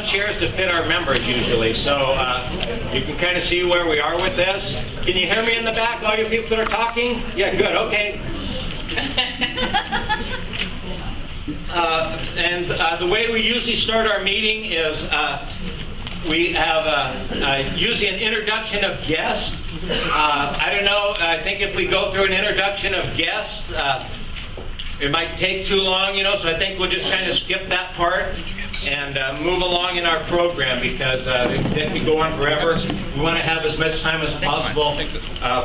chairs to fit our members usually, so you can kind of see where we are with this. Can you hear me in the back, all you people that are talking? Yeah, good, okay. The way we usually start our meeting is we have usually an introduction of guests. I don't know, I think if we go through an introduction of guests, it might take too long, you know, so I think we'll just kind of skip that part and move along in our program because it could go on forever. We want to have as much time as possible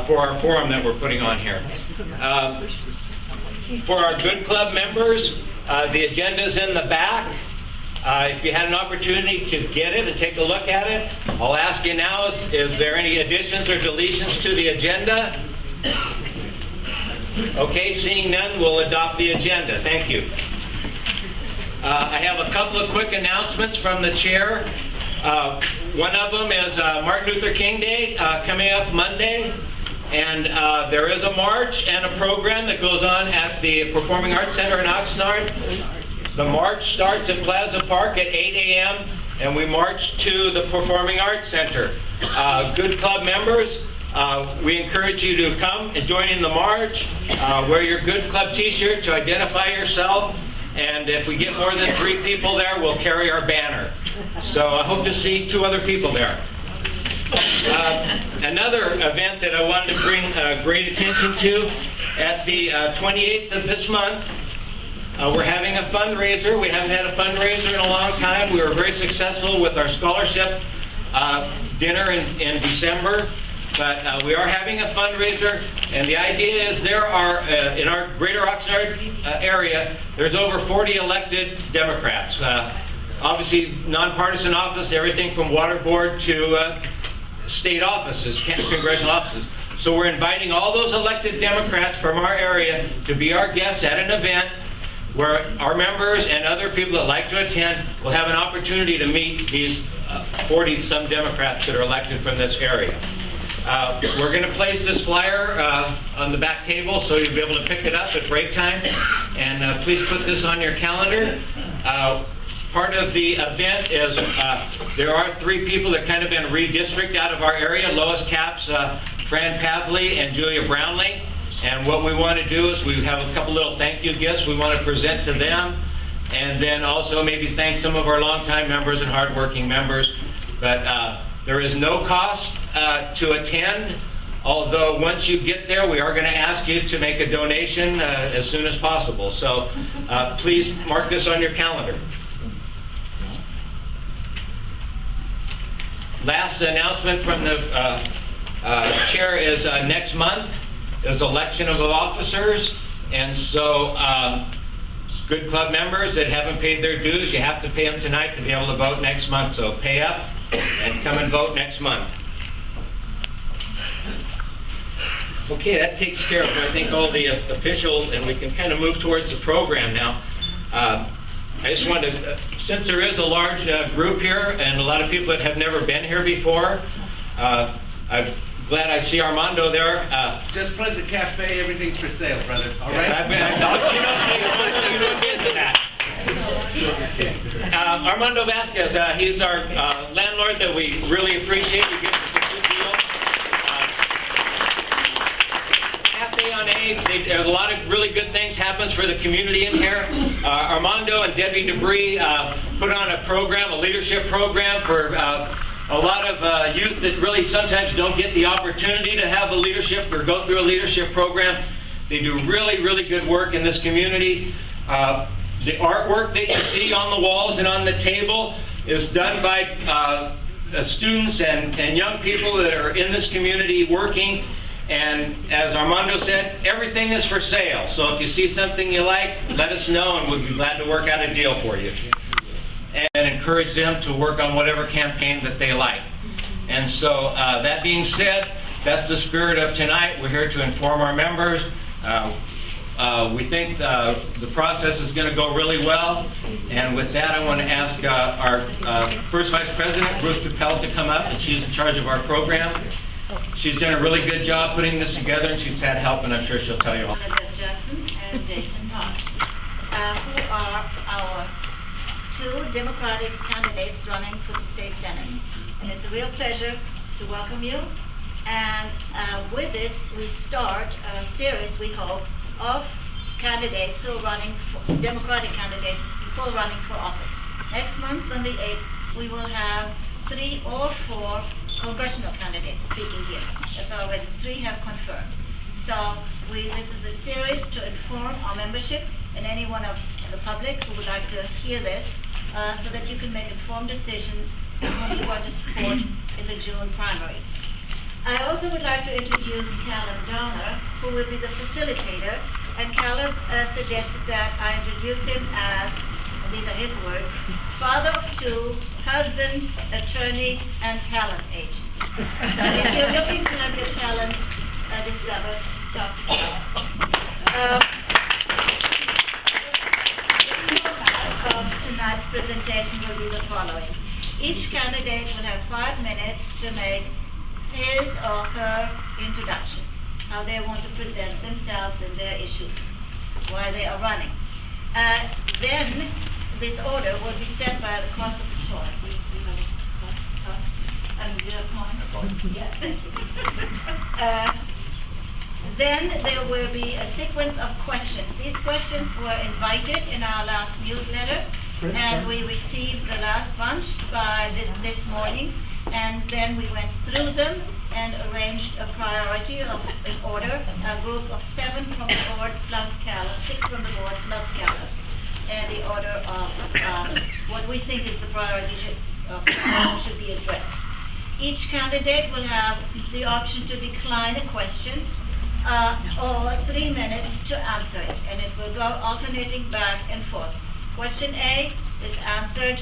for our forum that we're putting on here. For our Good Club members, the agenda's in the back. If you had an opportunity to get it and take a look at it, I'll ask you now, is there any additions or deletions to the agenda? Okay, seeing none, we'll adopt the agenda. Thank you. I have a couple of quick announcements from the chair. One of them is Martin Luther King Day coming up Monday. And there is a march and a program that goes on at the Performing Arts Center in Oxnard. The march starts at Plaza Park at 8 a.m. and we march to the Performing Arts Center. Good Club members, we encourage you to come and join in the march. Wear your Good Club t-shirt to identify yourself. And if we get more than 3 people there, we'll carry our banner. So I hope to see 2 other people there. Another event that I wanted to bring great attention to, at the 28th of this month, we're having a fundraiser. We haven't had a fundraiser in a long time. We were very successful with our scholarship dinner in December, but we are having a fundraiser, and the idea is there are, in our greater Oxnard area, there's over 40 elected Democrats. Obviously, nonpartisan office, everything from water board to state offices, congressional offices. So we're inviting all those elected Democrats from our area to be our guests at an event where our members and other people that like to attend will have an opportunity to meet these 40-some Democrats that are elected from this area. We're going to place this flyer on the back table so you'll be able to pick it up at break time. And please put this on your calendar. Part of the event is there are 3 people that kind of been redistricted out of our area, Lois Capps, Fran Pavley, and Julia Brownlee. And what we want to do is we have a couple little thank you gifts we want to present to them. And then also maybe thank some of our longtime members and hardworking members. But there is no cost to attend. Although once you get there, we are going to ask you to make a donation as soon as possible. So please mark this on your calendar. Last announcement from the chair is next month is election of officers, and so Good Club members that haven't paid their dues, you have to pay them tonight to be able to vote next month. So pay up and come and vote next month. Okay, that takes care of, I think, all the official, and we can kind of move towards the program now. I just wanted to, since there is a large group here and a lot of people that have never been here before, I'm glad I see Armando there. Just plug the cafe, everything's for sale, brother. All right? You don't get to that. Armando Vasquez, he's our landlord that we really appreciate. He gives us a good deal. Cafe on A, there's a lot of really good things happens for the community in here. Armando and Debbie Debris put on a program, a leadership program for a lot of youth that really sometimes don't get the opportunity to have a leadership or go through a leadership program. They do really, really good work in this community. The artwork that you see on the walls and on the table is done by students and young people that are in this community working. And as Armando said, everything is for sale. So if you see something you like, let us know and we'll be glad to work out a deal for you. And encourage them to work on whatever campaign that they like. And so that being said, that's the spirit of tonight. We're here to inform our members. We think the process is going to go really well. And with that, I want to ask our first Vice President, Ruth Capel, to come up, and she's in charge of our program. She's done a really good job putting this together, and she's had help, and I'm sure she'll tell you all. Elizabeth Jackson and Jason Potts, who are our 2 Democratic candidates running for the state Senate. And it's a real pleasure to welcome you. And with this, we start a series, we hope, of candidates who are running for, Democratic candidates who are running for office. Next month, on the 8th, we will have 3 or 4 congressional candidates speaking here. That's already 3 have confirmed. So this is a series to inform our membership and anyone of the public who would like to hear this, so that you can make informed decisions on whom you want to support in the June primaries. I also would like to introduce Caleb Downer, who will be the facilitator. And Caleb suggested that I introduce him as, and these are his words, father of 2, husband, attorney, and talent agent. So if you're looking to have your talent discovered, Dr. Caleb. The format of tonight's presentation will be the following. Each candidate will have 5 minutes to make his or her introduction, how they want to present themselves and their issues, why they are running. Then this order will be set by the cost of the toy. We have a cost? I mean, do you have a coin? Yeah, thank you. Then there will be a sequence of questions. These questions were invited in our last newsletter, and we received the last bunch by this morning. And then we went through them and arranged a priority in order, a group of 7 from the board plus Caleb, 6 from the board plus Caleb, and the order of what we think is the priority should be addressed. Each candidate will have the option to decline a question or 3 minutes to answer it, and it will go alternating back and forth. Question A is answered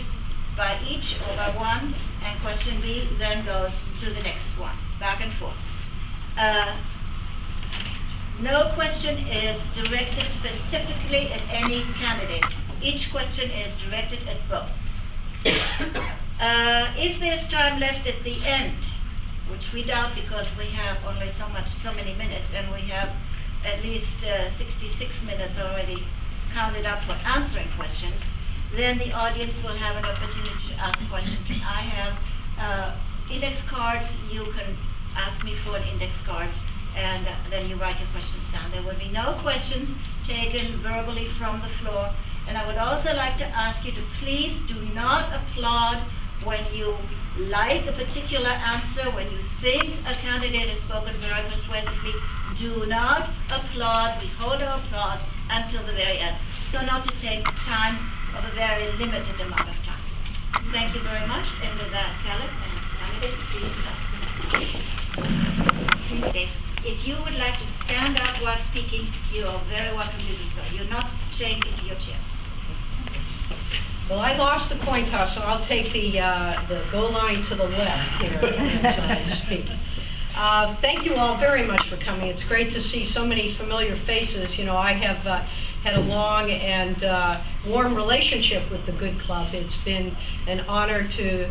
by each or by one, and question B then goes to the next one, back and forth. No question is directed specifically at any candidate. Each question is directed at both. If there's time left at the end, which we doubt because we have only so many minutes, and we have at least 66 minutes already counted up for answering questions, then the audience will have an opportunity to ask questions. I have index cards. You can ask me for an index card, and then you write your questions down. There will be no questions taken verbally from the floor. And I would also like to ask you to please do not applaud when you like a particular answer, when you think a candidate has spoken very persuasively. Do not applaud, withhold our applause until the very end. So not to take time of a very limited amount of time. Thank you very much. And with that, Caleb and candidates, please start. Candidates, if you would like to stand up while speaking, you are very welcome to do so. You're not chained into your chair. Well, I lost the coin toss, so I'll take the goal line to the left here as I speak. Thank you all very much for coming. It's great to see so many familiar faces. You know, I have had a long and warm relationship with the Good Club. It's been an honor to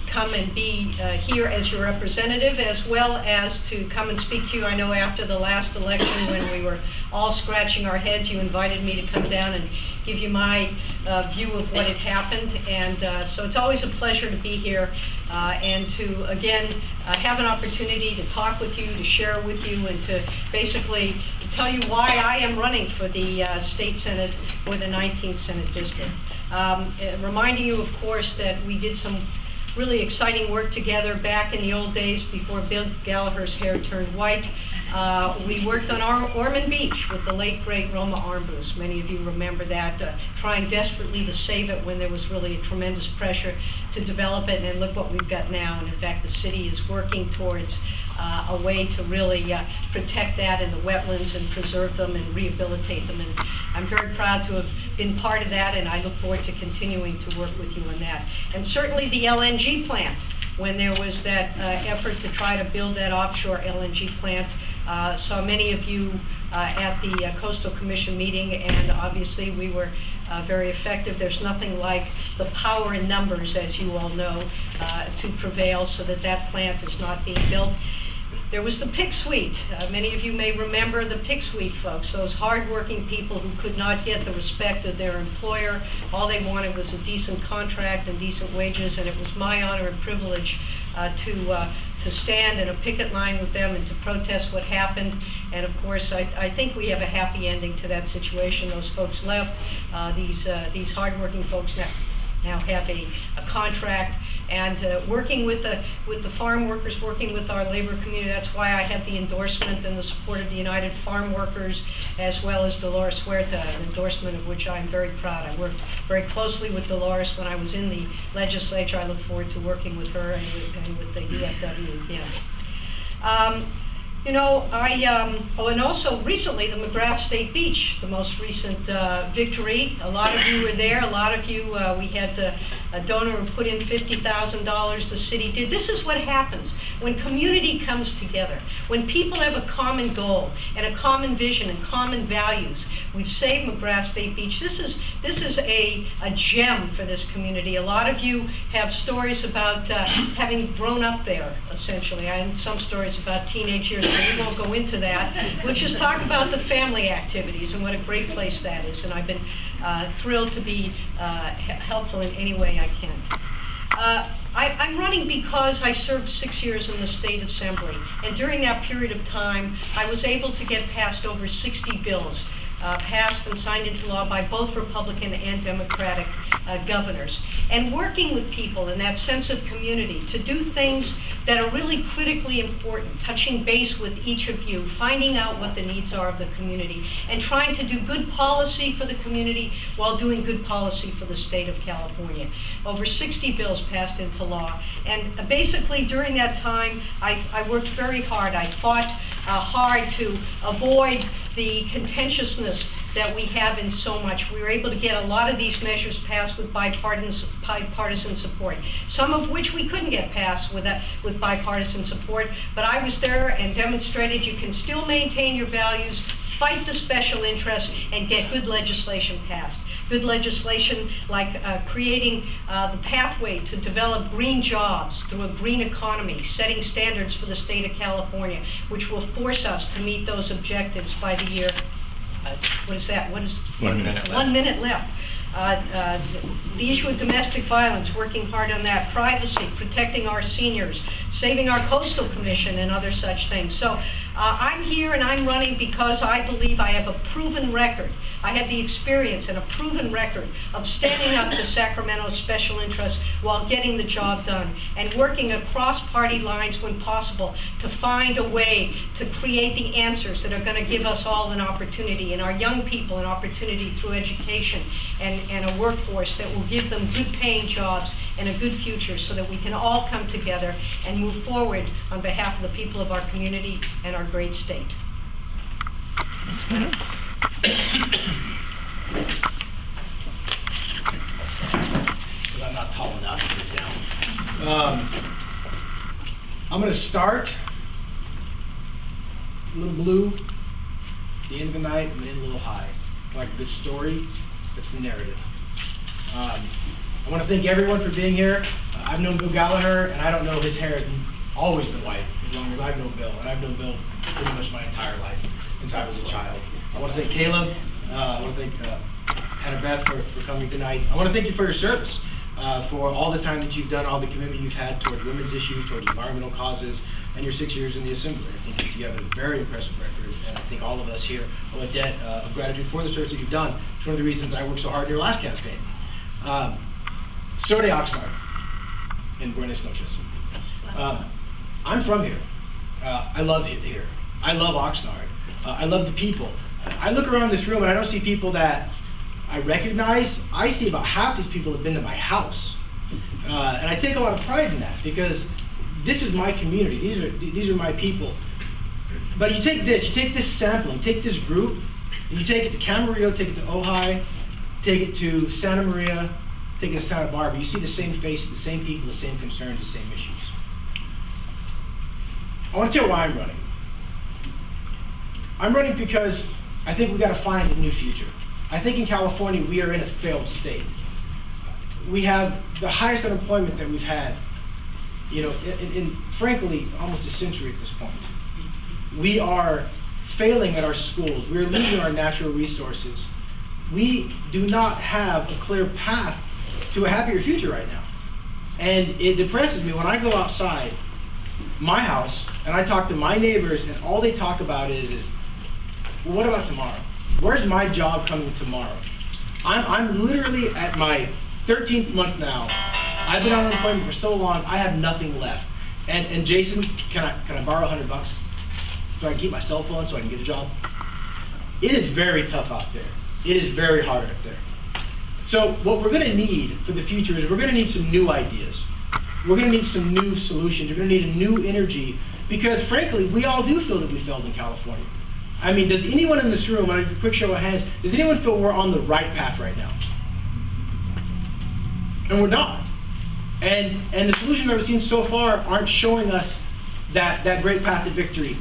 come and be here as your representative, as well as to come and speak to you. I know after the last election, when we were all scratching our heads, you invited me to come down and give you my view of what had happened. And so it's always a pleasure to be here and to, again, have an opportunity to talk with you, to share with you, and to basically tell you why I am running for the State Senate or the 19th Senate District. Reminding you, of course, that we did some really exciting work together back in the old days before Bill Gallagher's hair turned white. We worked on Ormond Beach with the late, great Roma Armbruster. Many of you remember that, trying desperately to save it when there was really a tremendous pressure to develop it, and look what we've got now. And in fact, the city is working towards a way to really protect that in the wetlands and preserve them and rehabilitate them. And I'm very proud to have been part of that, and I look forward to continuing to work with you on that. And certainly the LNG plant, when there was that effort to try to build that offshore LNG plant. Saw many of you at the Coastal Commission meeting, and obviously we were very effective. There's nothing like the power in numbers, as you all know, to prevail so that that plant is not being built. There was the Pick Suite. Many of you may remember the Pick Suite folks, those hardworking people who could not get the respect of their employer. All they wanted was a decent contract and decent wages, and it was my honor and privilege to stand in a picket line with them and to protest what happened. And of course, I think we have a happy ending to that situation. Those folks left. These hardworking folks now have a contract, and working with the farm workers, working with our labor community. That's why I have the endorsement and the support of the United Farm Workers, as well as Dolores Huerta, an endorsement of which I'm very proud. I worked very closely with Dolores when I was in the legislature. I look forward to working with her and with the UFW again. You know, oh, and also recently the McGrath State Beach, the most recent victory. A lot of you were there. A lot of you, we had a donor who put in $50,000. The city did. This is what happens when community comes together. When people have a common goal and a common vision and common values. We've saved McGrath State Beach. This is a gem for this community. A lot of you have stories about having grown up there, essentially. I have some stories about teenage years. We won't go into that. We'll just talk about the family activities and what a great place that is. And I've been thrilled to be helpful in any way I can. I'm running because I served 6 years in the State Assembly. And during that period of time, I was able to get passed over 60 bills. Passed and signed into law by both Republican and Democratic governors. And working with people in that sense of community to do things that are really critically important, touching base with each of you, finding out what the needs are of the community, and trying to do good policy for the community while doing good policy for the state of California. Over 60 bills passed into law. And basically during that time, I worked very hard. I fought hard to avoid the contentiousness that we have in so much. We were able to get a lot of these measures passed with bipartisan support, some of which we couldn't get passed with bipartisan support, but I was there and demonstrated you can still maintain your values, fight the special interests, and get good legislation passed. Good legislation like creating the pathway to develop green jobs through a green economy, setting standards for the state of California, which will force us to meet those objectives by the year. What is that? What is 1 minute left. 1 minute left. The issue of domestic violence, working hard on that. Privacy, protecting our seniors, saving our coastal commission, and other such things. So I'm here and I'm running because I believe I have a proven record. I have the experience and a proven record of standing up to Sacramento's special interests while getting the job done and working across party lines when possible to find a way to create the answers that are going to give us all an opportunity and our young people an opportunity through education and a workforce that will give them good paying jobs and a good future so that we can all come together and move forward on behalf of the people of our community and our great state. Because I'm not tall enough to get down. I'm going to start a little blue, the end of the night, and then a little high. Like a good story, that's the narrative. I want to thank everyone for being here. I've known Bill Gallagher, and I don't know his hair has always been white as long as I've known Bill, and I've known Bill pretty much my entire life since I was a child. I want to thank Caleb. I want to thank Hannah Beth for coming tonight. I want to thank you for your service, for all the time that you've done, all the commitment you've had towards women's issues, towards environmental causes, and your 6 years in the Assembly. I think you have a very impressive record, and I think all of us here owe a debt of gratitude for the service that you've done. It's one of the reasons that I worked so hard in your last campaign. Sur de Oxnard in Buenas noches. I'm from here. I love it here. I love Oxnard. I love the people. I look around this room and I don't see people that I recognize. I see about half these people have been to my house. And I take a lot of pride in that because this is my community. These are my people. But you take this sampling, take this group, and you take it to Camarillo, take it to Ojai, take it to Santa Maria, take it to Santa Barbara. You see the same faces, the same people, the same concerns, the same issues. I want to tell you why I'm running. I'm running because I think we've got to find a new future. I think in California we are in a failed state. We have the highest unemployment that we've had, in frankly, almost a century at this point. We are failing at our schools. We are losing our natural resources. We do not have a clear path to a happier future right now. And it depresses me when I go outside my house and I talk to my neighbors and all they talk about is well, what about tomorrow? Where's my job coming tomorrow? I'm literally at my 13th month now. I've been on unemployment for so long, I have nothing left. And Jason, can I borrow $100 so I can keep my cell phone so I can get a job? It is very tough out there. It is very hard out there. So what we're gonna need for the future is we're gonna need some new ideas. We're gonna need some new solutions. We're gonna need a new energy because frankly, we all do feel that we failed in California. I mean, does anyone in this room, on a quick show of hands, does anyone feel we're on the right path right now? And we're not. And the solutions that we've seen so far aren't showing us that great path to victory.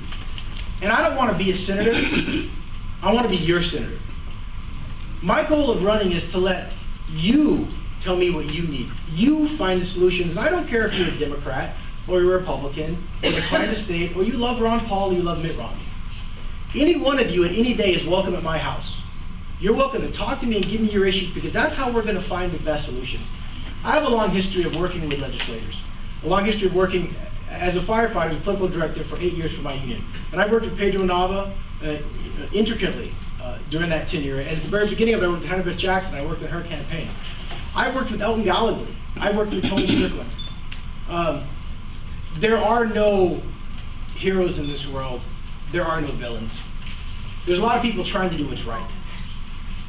And I don't want to be a senator. I want to be your senator. My goal of running is to let you tell me what you need. You find the solutions. And I don't care if you're a Democrat or you're a Republican or you're trying to state or you love Ron Paul or you love Mitt Romney. Any one of you at any day is welcome at my house. You're welcome to talk to me and give me your issues because that's how we're going to find the best solutions. I have a long history of working with legislators, a long history of working as a firefighter, as a political director for 8 years for my union. And I worked with Pedro Nava intricately during that tenure. And at the very beginning of it, I worked with Hannah Beth Jackson. I worked with her campaign. I worked with Elton Gallagher. I worked with Tony Strickland. There are no heroes in this world. There are no villains. There's a lot of people trying to do what's right.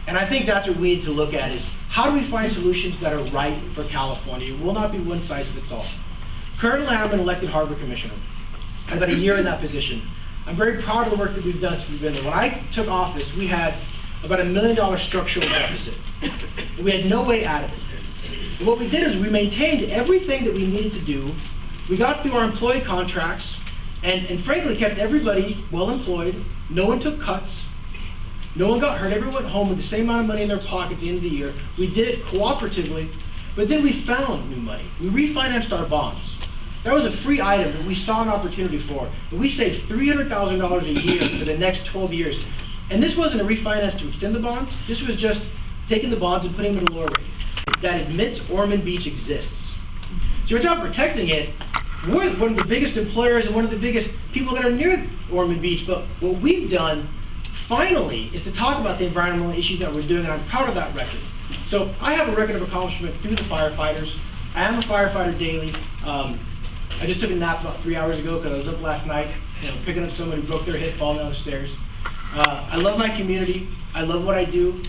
And I think that's what we need to look at is how do we find solutions that are right for California? It will not be one size fits all. Currently, I'm an elected harbor commissioner. I've got a year in that position. I'm very proud of the work that we've done since we've been there. When I took office, we had about $1 million structural deficit. We had no way out of it. And what we did is we maintained everything that we needed to do. We got through our employee contracts and frankly kept everybody well employed. No one took cuts. No one got hurt. Everyone went home with the same amount of money in their pocket at the end of the year. We did it cooperatively, but then we found new money. We refinanced our bonds. That was a free item that we saw an opportunity for. And we saved $300,000 a year for the next 12 years. And this wasn't a refinance to extend the bonds. This was just taking the bonds and putting them at a lower rate that admits Ormond Beach exists. So it's not protecting it. We're one of the biggest employers and one of the biggest people that are near Ormond Beach. But what we've done finally is to talk about the environmental issues that we're doing, and I'm proud of that record. So I have a record of accomplishment through the firefighters. I am a firefighter daily. I just took a nap about 3 hours ago because I was up last night, picking up someone who broke their hip falling down the stairs. I love my community. I love what I do.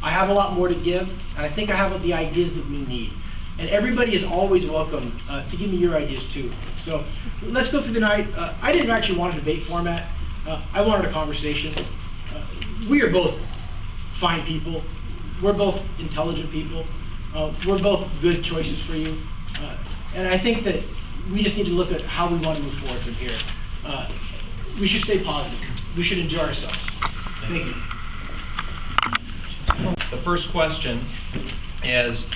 I have a lot more to give, and I think I have the ideas that we need. And everybody is always welcome to give me your ideas too. So let's go through the night. I didn't actually want a debate format. I wanted a conversation. We are both fine people. We're both intelligent people. We're both good choices for you. And I think that we just need to look at how we want to move forward from here. We should stay positive. We should enjoy ourselves. Thank you. The first question is,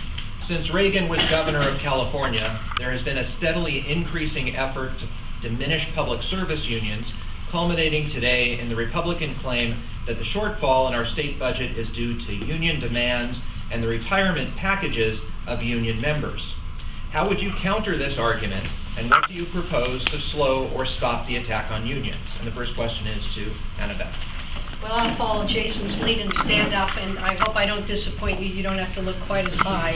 since Reagan was governor of California, there has been a steadily increasing effort to diminish public service unions, culminating today in the Republican claim that the shortfall in our state budget is due to union demands and the retirement packages of union members. How would you counter this argument, and what do you propose to slow or stop the attack on unions? And the first question is to Annabeth. Well, I'll follow Jason's lead and stand up, and I hope I don't disappoint you. You don't have to look quite as high.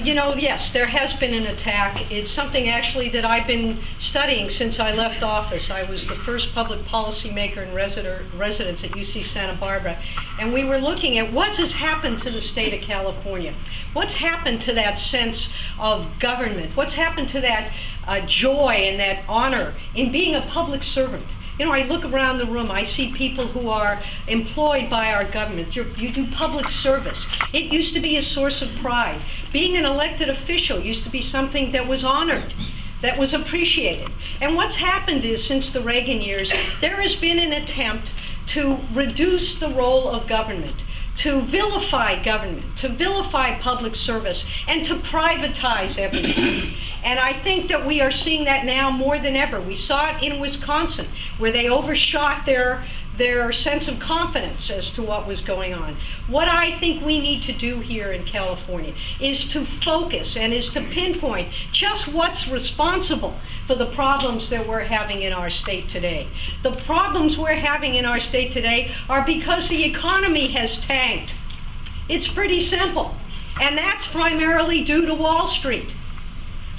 Yes, there has been an attack. It's something actually that I've been studying since I left office. I was the first public policy maker in residence at UC Santa Barbara, and we were looking at what has happened to the state of California. What's happened to that sense of government? What's happened to that joy and that honor in being a public servant? I look around the room, I see people who are employed by our government. You do public service. It used to be a source of pride. Being an elected official used to be something that was honored, that was appreciated. And what's happened is, since the Reagan years, there has been an attempt to reduce the role of government, to vilify government, to vilify public service, and to privatize everything. And I think that we are seeing that now more than ever. We saw it in Wisconsin, where they overshot their sense of confidence as to what was going on. What I think we need to do here in California is to focus and is to pinpoint just what's responsible for the problems that we're having in our state today. The problems we're having in our state today are because the economy has tanked. It's pretty simple. And that's primarily due to Wall Street.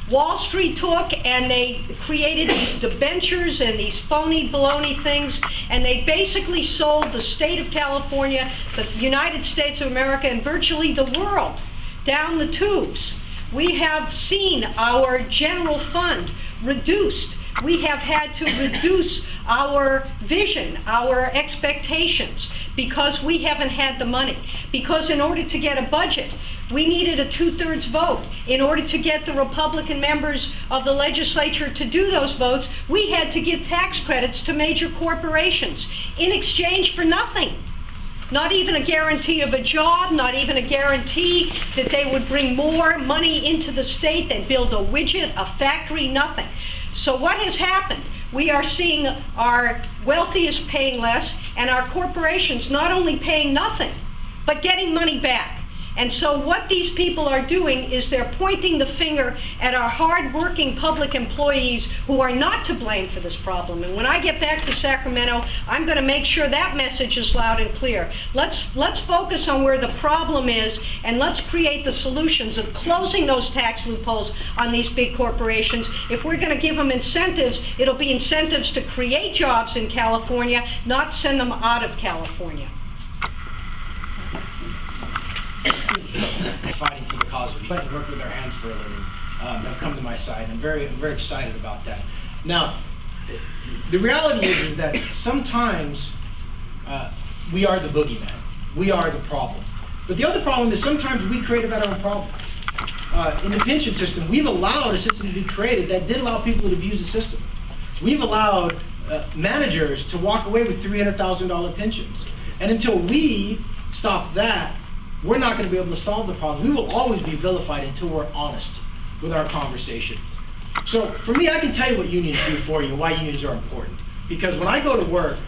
Wall Street took and they created these debentures and these phony baloney things, and they basically sold the state of California, the United States of America, and virtually the world down the tubes. We have seen our general fund reduced. We have had to reduce our vision, our expectations, because we haven't had the money. Because in order to get a budget, we needed a 2/3 vote. In order to get the Republican members of the legislature to do those votes, we had to give tax credits to major corporations in exchange for nothing. Not even a guarantee of a job, not even a guarantee that they would bring more money into the state, they'd build a widget, a factory, nothing. So what has happened? We are seeing our wealthiest paying less and our corporations not only paying nothing, but getting money back. And so what these people are doing is they're pointing the finger at our hard-working public employees who are not to blame for this problem. And when I get back to Sacramento, I'm going to make sure that message is loud and clear. Let's focus on where the problem is, and let's create the solutions of closing those tax loopholes on these big corporations. If we're going to give them incentives, it'll be incentives to create jobs in California, not send them out of California. Fighting for the cause of youth and work with their hands for a living have come to my side. I'm very excited about that. Now, the reality is that sometimes we are the boogeyman. We are the problem. But the other problem is sometimes we created our own problem. In the pension system, we've allowed a system to be created that did allow people to abuse the system. We've allowed managers to walk away with $300,000 pensions. And until we stop that, we're not going to be able to solve the problem. We will always be vilified until we're honest with our conversation. So for me, I can tell you what unions do for you and why unions are important. Because when I go to work,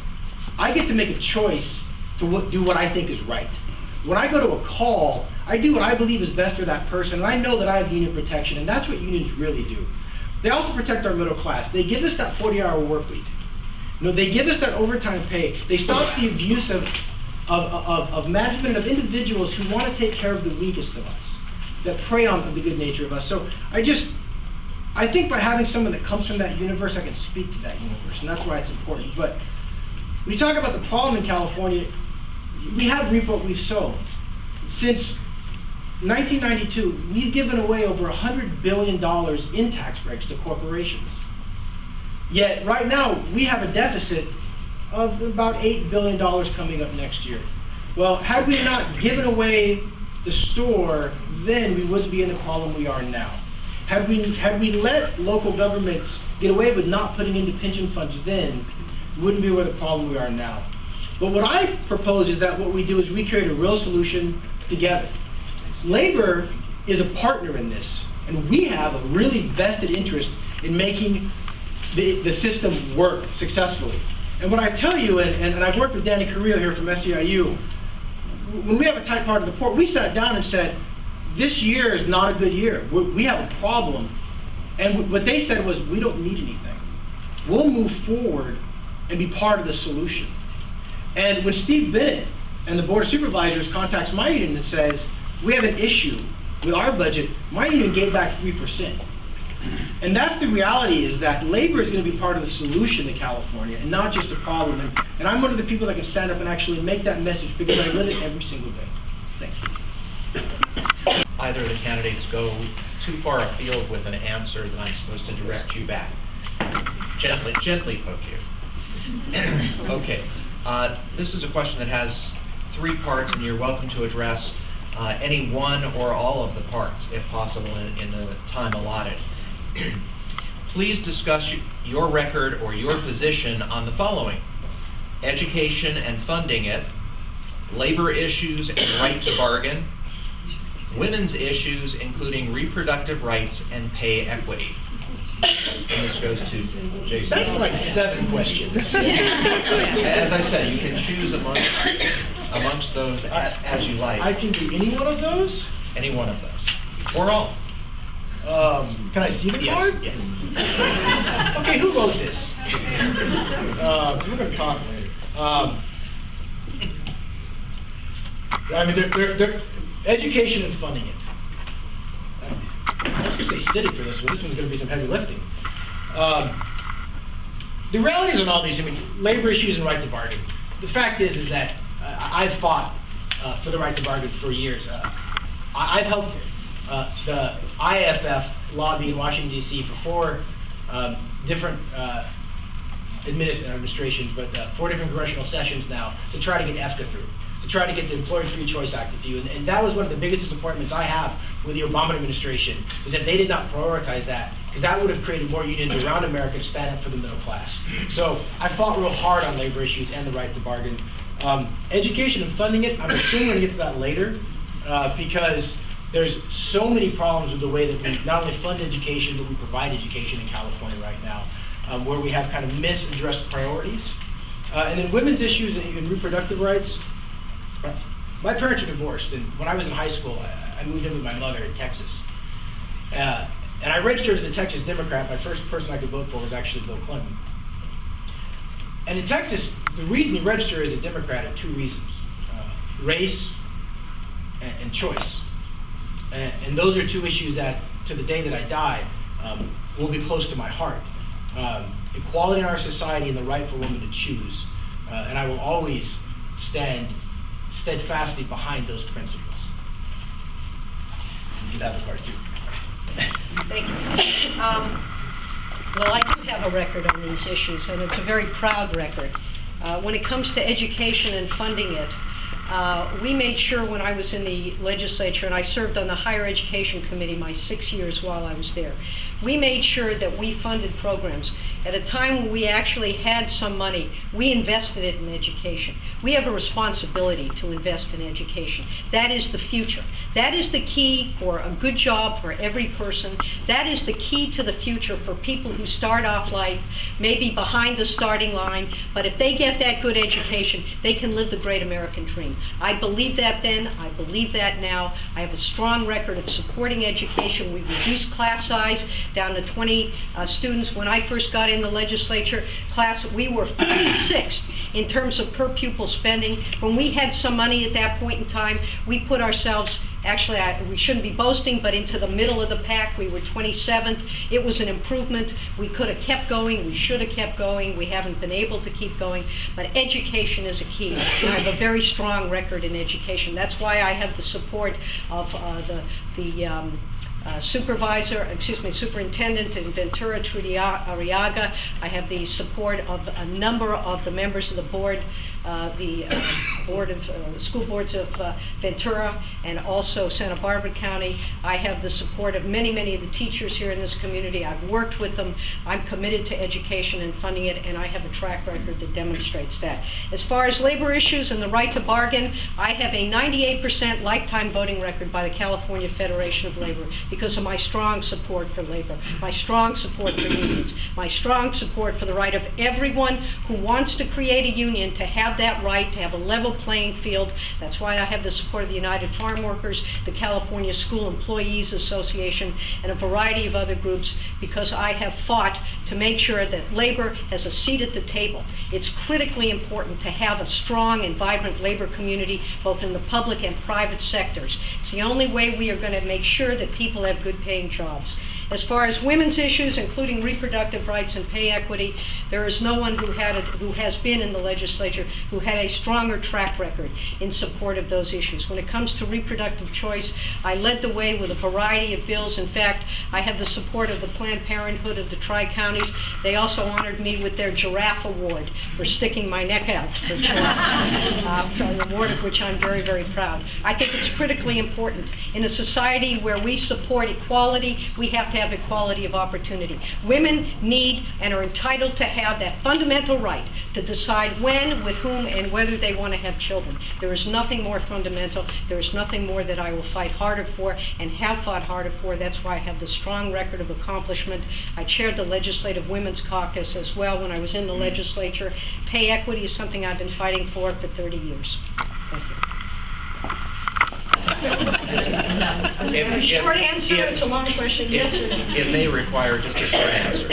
I get to make a choice to do what I think is right. When I go to a call, I do what I believe is best for that person, and I know that I have union protection, and that's what unions really do. They also protect our middle class. They give us that 40-hour work week. You know, they give us that overtime pay. They stop the abuse of management, of individuals who want to take care of the weakest of us, that prey on the good nature of us. So I think by having someone that comes from that universe, I can speak to that universe, and that's why it's important. But when you talk about the problem in California, we have reaped what we've sown. Since 1992, we've given away over $100 billion in tax breaks to corporations. Yet right now, we have a deficit of about $8 billion coming up next year. Well, had we not given away the store, then we wouldn't be in the problem we are now. Had we let local governments get away with not putting into pension funds then, we wouldn't be where the problem we are now. But what I propose is that what we do is we create a real solution together. Labor is a partner in this, and we have a really vested interest in making the system work successfully. And what I tell you, and I've worked with Danny Carrillo here from SEIU, when we have a tight part of the port, we sat down and said, this year is not a good year. We have a problem. And what they said was, we don't need anything. We'll move forward and be part of the solution. And when Steve Bennett and the Board of Supervisors contacts my union and says, we have an issue with our budget, my union gave back 3%. And that's the reality, is that labor is going to be part of the solution to California and not just a problem. And I'm one of the people that can stand up and actually make that message because I live it every single day. Thanks. Either of the candidates go too far afield with an answer that I'm supposed to direct you back. Gently poke you. Okay. This is a question that has 3 parts, and you're welcome to address any one or all of the parts, if possible, in the time allotted. Please discuss your record or your position on the following: education and funding it, labor issues and right to bargain, women's issues including reproductive rights and pay equity. And this goes to Jason. That's like 7 questions. As I said, you can choose amongst those as you like. I can do any one of those? Any one of those. Or all. Can I see the Yes, card? yes. Okay, who wrote this? 'Cause we're going to talk later. I mean, they're education and funding it. I was going to say CITIC for this one. This one's going to be some heavy lifting. The reality is on all these, I mean, labor issues and right to bargain. The fact is that I've fought for the right to bargain for years. I've helped the IFF lobby in Washington, D.C. for 4 different administrations, but 4 different congressional sessions now to try to get EFTA through, to try to get the Employer Free Choice Act through. And that was one of the biggest disappointments I have with the Obama administration, is that they did not prioritize that, because that would have created more unions around America to stand up for the middle class. So I fought real hard on labor issues and the right to bargain. Education and funding it, I'm assuming we're going to get to that later, because there's so many problems with the way that we not only fund education, but we provide education in California right now, where we have kind of misaddressed priorities. And then women's issues and reproductive rights. My parents are divorced, and when I was in high school, I moved in with my mother in Texas. And I registered as a Texas Democrat. My first person I could vote for was actually Bill Clinton. And in Texas, the reason you register as a Democrat are 2 reasons: race and choice. And those are 2 issues that, to the day that I die, will be close to my heart. Equality in our society and the right for women to choose. And I will always stand steadfastly behind those principles. You can have the card too. Thank you. Well, I do have a record on these issues, and it's a very proud record. When it comes to education and funding it, we made sure when I was in the legislature, and I served on the Higher Education Committee my 6 years while I was there, we made sure that we funded programs. At a time when we actually had some money, we invested it in education. We have a responsibility to invest in education. That is the future. That is the key for a good job for every person. That is the key to the future for people who start off life maybe behind the starting line, but if they get that good education, they can live the great American dream. I believe that then, I believe that now. I have a strong record of supporting education. We reduced class size down to 20 students. When I first got in the legislature, we were 46th in terms of per pupil spending. When we had some money at that point in time, we put ourselves, actually we shouldn't be boasting, but into the middle of the pack. We were 27th. It was an improvement. We could have kept going. We should have kept going. We haven't been able to keep going, but education is a key. And I have a very strong record in education. That's why I have the support of Superintendent in Ventura, Trudy Arriaga. I have the support of a number of the members of the board, school boards of Ventura and also Santa Barbara County. I have the support of many, many of the teachers here in this community. I've worked with them. I'm committed to education and funding it, and I have a track record that demonstrates that. As far as labor issues and the right to bargain, I have a 98% lifetime voting record by the California Federation of Labor because of my strong support for labor, my strong support for unions, my strong support for the right of everyone who wants to create a union to have that right, to have a level playing field. That's why I have the support of the United Farm Workers, the California School Employees Association, and a variety of other groups, because I have fought to make sure that labor has a seat at the table. It's critically important to have a strong and vibrant labor community, both in the public and private sectors. It's the only way we are going to make sure that people have good paying jobs. As far as women's issues, including reproductive rights and pay equity, there is no one who has been in the legislature who had a stronger track record in support of those issues. When it comes to reproductive choice, I led the way with a variety of bills. In fact, I have the support of the Planned Parenthood of the Tri-Counties. They also honored me with their Giraffe Award for sticking my neck out for choice, an award of which I'm very, very proud. I think it's critically important. In a society where we support equality, we have to have equality of opportunity. Women need and are entitled to have that fundamental right to decide when, with whom, and whether they want to have children. There is nothing more fundamental. There is nothing more that I will fight harder for and have fought harder for. That's why I have the strong record of accomplishment. I chaired the Legislative Women's Caucus as well when I was in the legislature. Pay equity is something I've been fighting for 30 years. Thank you. A short answer, it's a long question, yes or no? It may require just a short answer.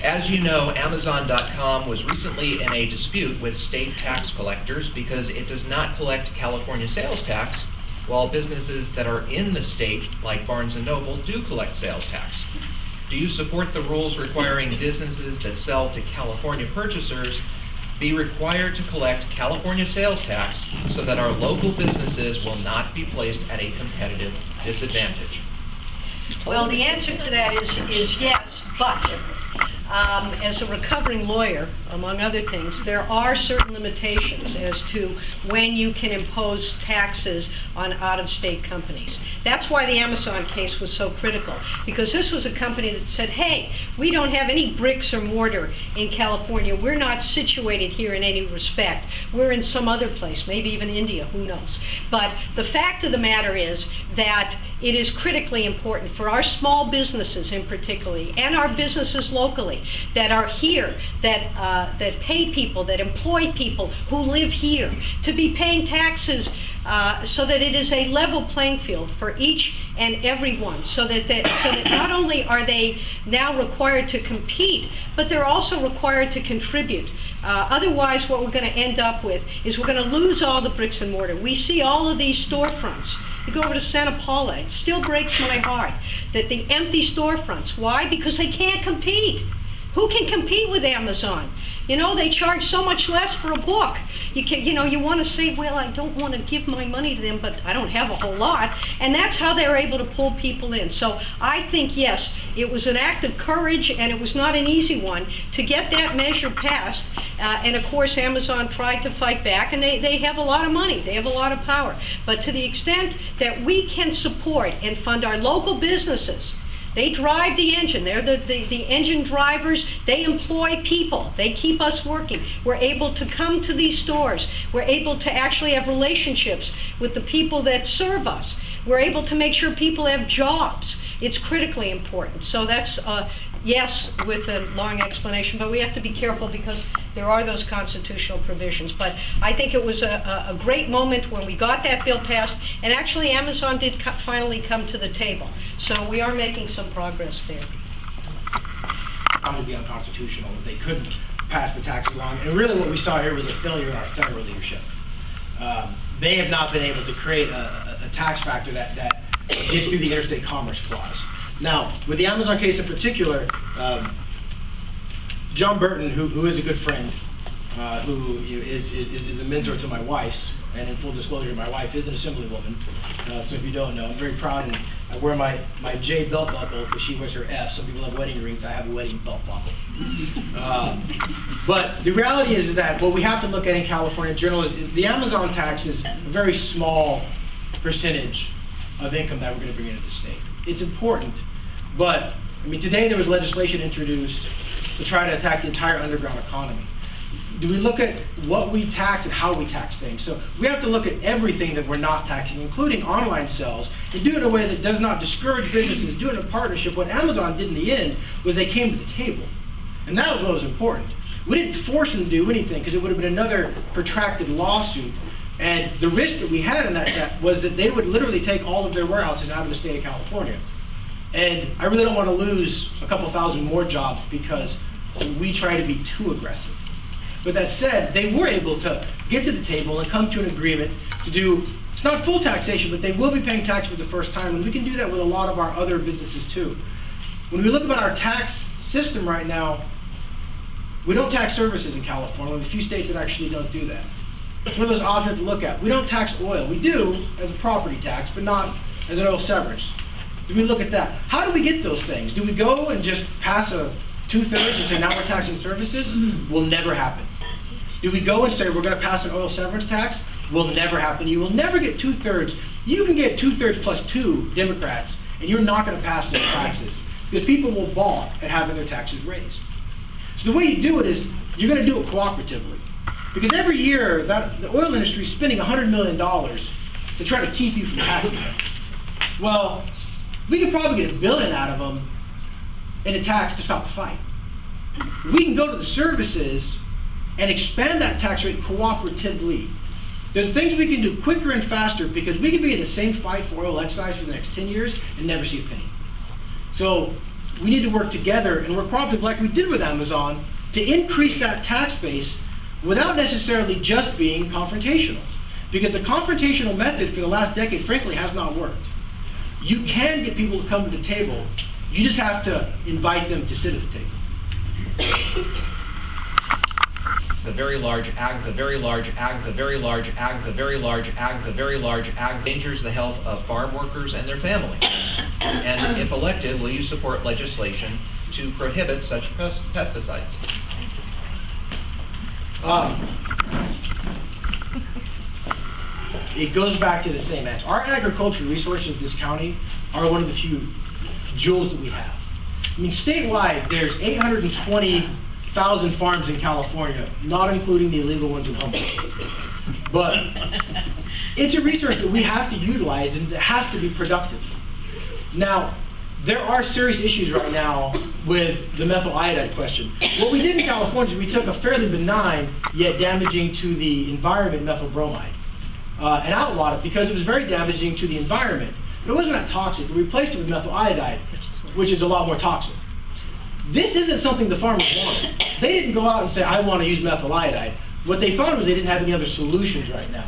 As you know, Amazon.com was recently in a dispute with state tax collectors because it does not collect California sales tax, while businesses that are in the state, like Barnes & Noble, do collect sales tax. Do you support the rules requiring businesses that sell to California purchasers be required to collect California sales tax so that our local businesses will not be placed at a competitive disadvantage? Well, the answer to that is yes, but as a recovering lawyer, among other things, there are certain limitations as to when you can impose taxes on out-of-state companies. That's why the Amazon case was so critical, because this was a company that said, hey, we don't have any bricks or mortar in California. We're not situated here in any respect. We're in some other place, maybe even India, who knows. But the fact of the matter is that it is critically important for our small businesses in particular, and our businesses locally that are here, that pay people, that employ people who live here, to be paying taxes so that it is a level playing field for each and every one, so that not only are they now required to compete, but they're also required to contribute. Otherwise, what we're going to end up with is we're going to lose all the bricks and mortar. We see all of these storefronts. You go over to Santa Paula, it still breaks my heart that the empty storefronts. Why? Because they can't compete. Who can compete with Amazon? You know, they charge so much less for a book. You want to say, well, I don't want to give my money to them, but I don't have a whole lot. And that's how they're able to pull people in. So I think, yes, it was an act of courage, and it was not an easy one to get that measure passed. And of course, Amazon tried to fight back, and they have a lot of money. They have a lot of power. But to the extent that we can support and fund our local businesses, they drive the engine. They're the engine drivers. They employ people. They keep us working. We're able to come to these stores. We're able to actually have relationships with the people that serve us. We're able to make sure people have jobs. It's critically important. So that's yes, with a long explanation, but we have to be careful because there are those constitutional provisions. But I think it was a great moment when we got that bill passed, and actually Amazon did finally come to the table. So we are making some progress there. Found to be unconstitutional, that they couldn't pass the taxes along. And really what we saw here was a failure in our federal leadership. They have not been able to create a tax factor that gets through the Interstate Commerce Clause. Now, with the Amazon case in particular, John Burton, who is a good friend, who is a mentor to my wife's, and in full disclosure, my wife is an assemblywoman, so if you don't know, I'm very proud, and I wear my J belt buckle because she wears her F. Some people have wedding rings, I have a wedding belt buckle. But the reality is that what we have to look at in California in general is the Amazon tax is a very small percentage of income that we're going to bring into the state. It's important, but I mean, today there was legislation introduced to try to attack the entire underground economy. Do we look at what we tax and how we tax things? So we have to look at everything that we're not taxing, including online sales, and do it in a way that does not discourage businesses, do it in a partnership. What Amazon did in the end was they came to the table, and that was what was important. We didn't force them to do anything because it would have been another protracted lawsuit. And the risk that we had in that was that they would literally take all of their warehouses out of the state of California. And I really don't want to lose a couple thousand more jobs because we try to be too aggressive. But that said, they were able to get to the table and come to an agreement to do, it's not full taxation, but they will be paying tax for the first time. And we can do that with a lot of our other businesses too. When we look at our tax system right now, we don't tax services in California. We're one of the few states that actually don't do that. It's one of those options to look at. We don't tax oil. We do as a property tax, but not as an oil severance. Do we look at that? How do we get those things? Do we go and just pass a 2/3 and say now we're taxing services? Will never happen. Do we go and say we're going to pass an oil severance tax? Will never happen. You will never get 2/3. You can get 2/3 plus 2 Democrats and you're not gonna pass those taxes, because people will balk at having their taxes raised. So the way you do it is, you're gonna do it cooperatively. Because every year, the oil industry is spending $100 million to try to keep you from taxing them. Well, we could probably get $1 billion out of them in a tax to stop the fight. We can go to the services and expand that tax rate cooperatively. There's things we can do quicker and faster, because we can be in the same fight for oil excise for the next 10 years and never see a penny. So we need to work together and work cooperatively like we did with Amazon to increase that tax base without necessarily just being confrontational. Because the confrontational method for the last decade, frankly, has not worked. You can get people to come to the table. You just have to invite them to sit at the table. The very large ag, the very large ag, the very large ag, the very large ag, the very large ag endangers the health of farm workers and their families. And if elected, will you support legislation to prohibit such pesticides? It goes back to the same answer. Our agricultural resources in this county are one of the few jewels that we have. I mean, statewide, there's 820,000 farms in California, not including the illegal ones in Humboldt. But it's a resource that we have to utilize, and it has to be productive. Now, there are serious issues right now with the methyl iodide question. What we did in California is we took a fairly benign, yet damaging to the environment methyl bromide, and outlawed it because it was very damaging to the environment. But it wasn't that toxic. We replaced it with methyl iodide, which is a lot more toxic. This isn't something the farmers wanted. They didn't go out and say, I want to use methyl iodide. What they found was they didn't have any other solutions right now.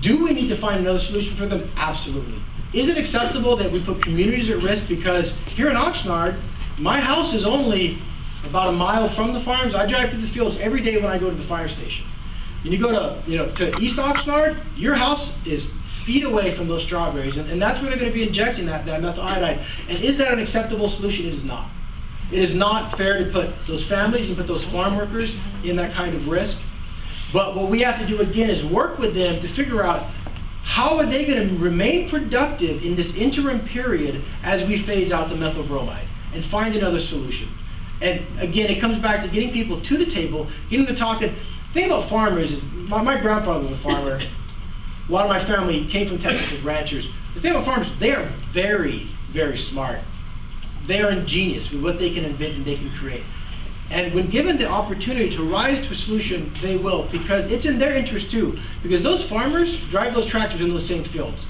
Do we need to find another solution for them? Absolutely. Is it acceptable that we put communities at risk? Because here in Oxnard, my house is only about a mile from the farms. I drive through the fields every day when I go to the fire station. And you go to East Oxnard, your house is feet away from those strawberries, and that's where they're going to be injecting that methyl iodide. And is that an acceptable solution? It is not. It is not fair to put those families and put those farm workers in that kind of risk. But what we have to do again is work with them to figure out how are they going to remain productive in this interim period as we phase out the methyl bromide and find another solution. And again, it comes back to getting people to the table, getting them talking. The thing about farmers is, my grandfather was a farmer. A lot of my family came from Texas as ranchers. The thing about farmers, they are very, very smart. They are ingenious with what they can invent and they can create. And when given the opportunity to rise to a solution, they will, because it's in their interest too. Because those farmers drive those tractors in those same fields.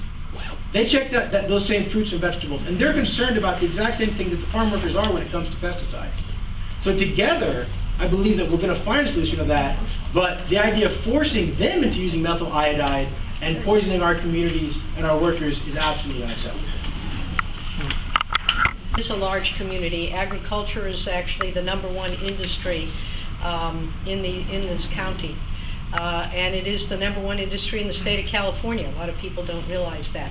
They check those same fruits and vegetables, and they're concerned about the exact same thing that the farm workers are when it comes to pesticides. So together, I believe that we're going to find a solution to that, but the idea of forcing them into using methyl iodide and poisoning our communities and our workers is absolutely unacceptable. It's a large community. Agriculture is actually the #1 industry in this county. And it is the #1 industry in the state of California. A lot of people don't realize that.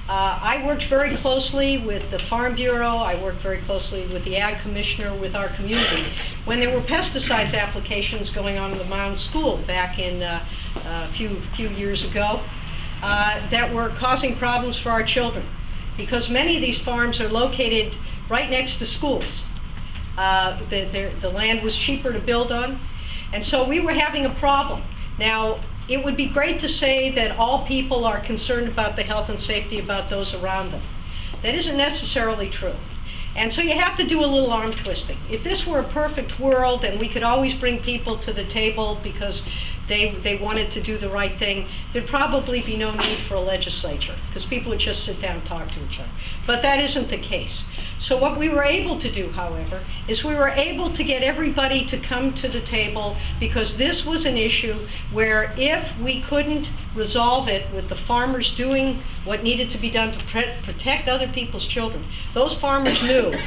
I worked very closely with the Farm Bureau. I worked very closely with the Ag Commissioner, with our community, when there were pesticides applications going on in the Mound School back in a few years ago that were causing problems for our children, because many of these farms are located right next to schools. The land was cheaper to build on, and so we were having a problem. Now, it would be great to say that all people are concerned about the health and safety about those around them. That isn't necessarily true. And so you have to do a little arm twisting. If this were a perfect world and we could always bring people to the table because they wanted to do the right thing, there'd probably be no need for a legislature, because people would just sit down and talk to each other. But that isn't the case. So what we were able to do, however, is we were able to get everybody to come to the table, because this was an issue where if we couldn't resolve it with the farmers doing what needed to be done to protect other people's children, those farmers knew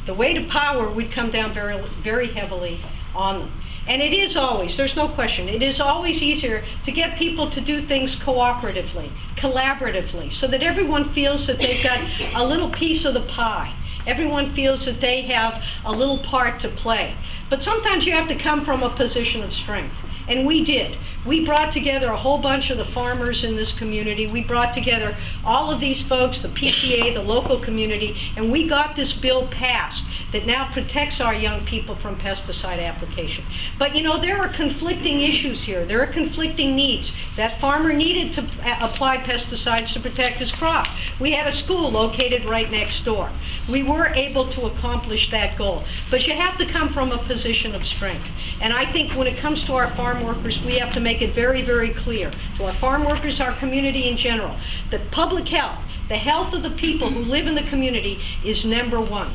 the weight of power would come down very, very heavily on them. And it is always, there's no question, it is always easier to get people to do things cooperatively, collaboratively, so that everyone feels that they've got a little piece of the pie. Everyone feels that they have a little part to play. But sometimes you have to come from a position of strength. And we did. We brought together a whole bunch of the farmers in this community. We brought together all of these folks, the PTA, the local community, and we got this bill passed that now protects our young people from pesticide application. But you know, there are conflicting issues here. There are conflicting needs. That farmer needed to apply pesticides to protect his crop. We had a school located right next door. We were able to accomplish that goal. But you have to come from a position of strength. And I think when it comes to our farm workers, we have to make it very, very clear to our farm workers, our community in general, that public health, the health of the people who live in the community, is number one.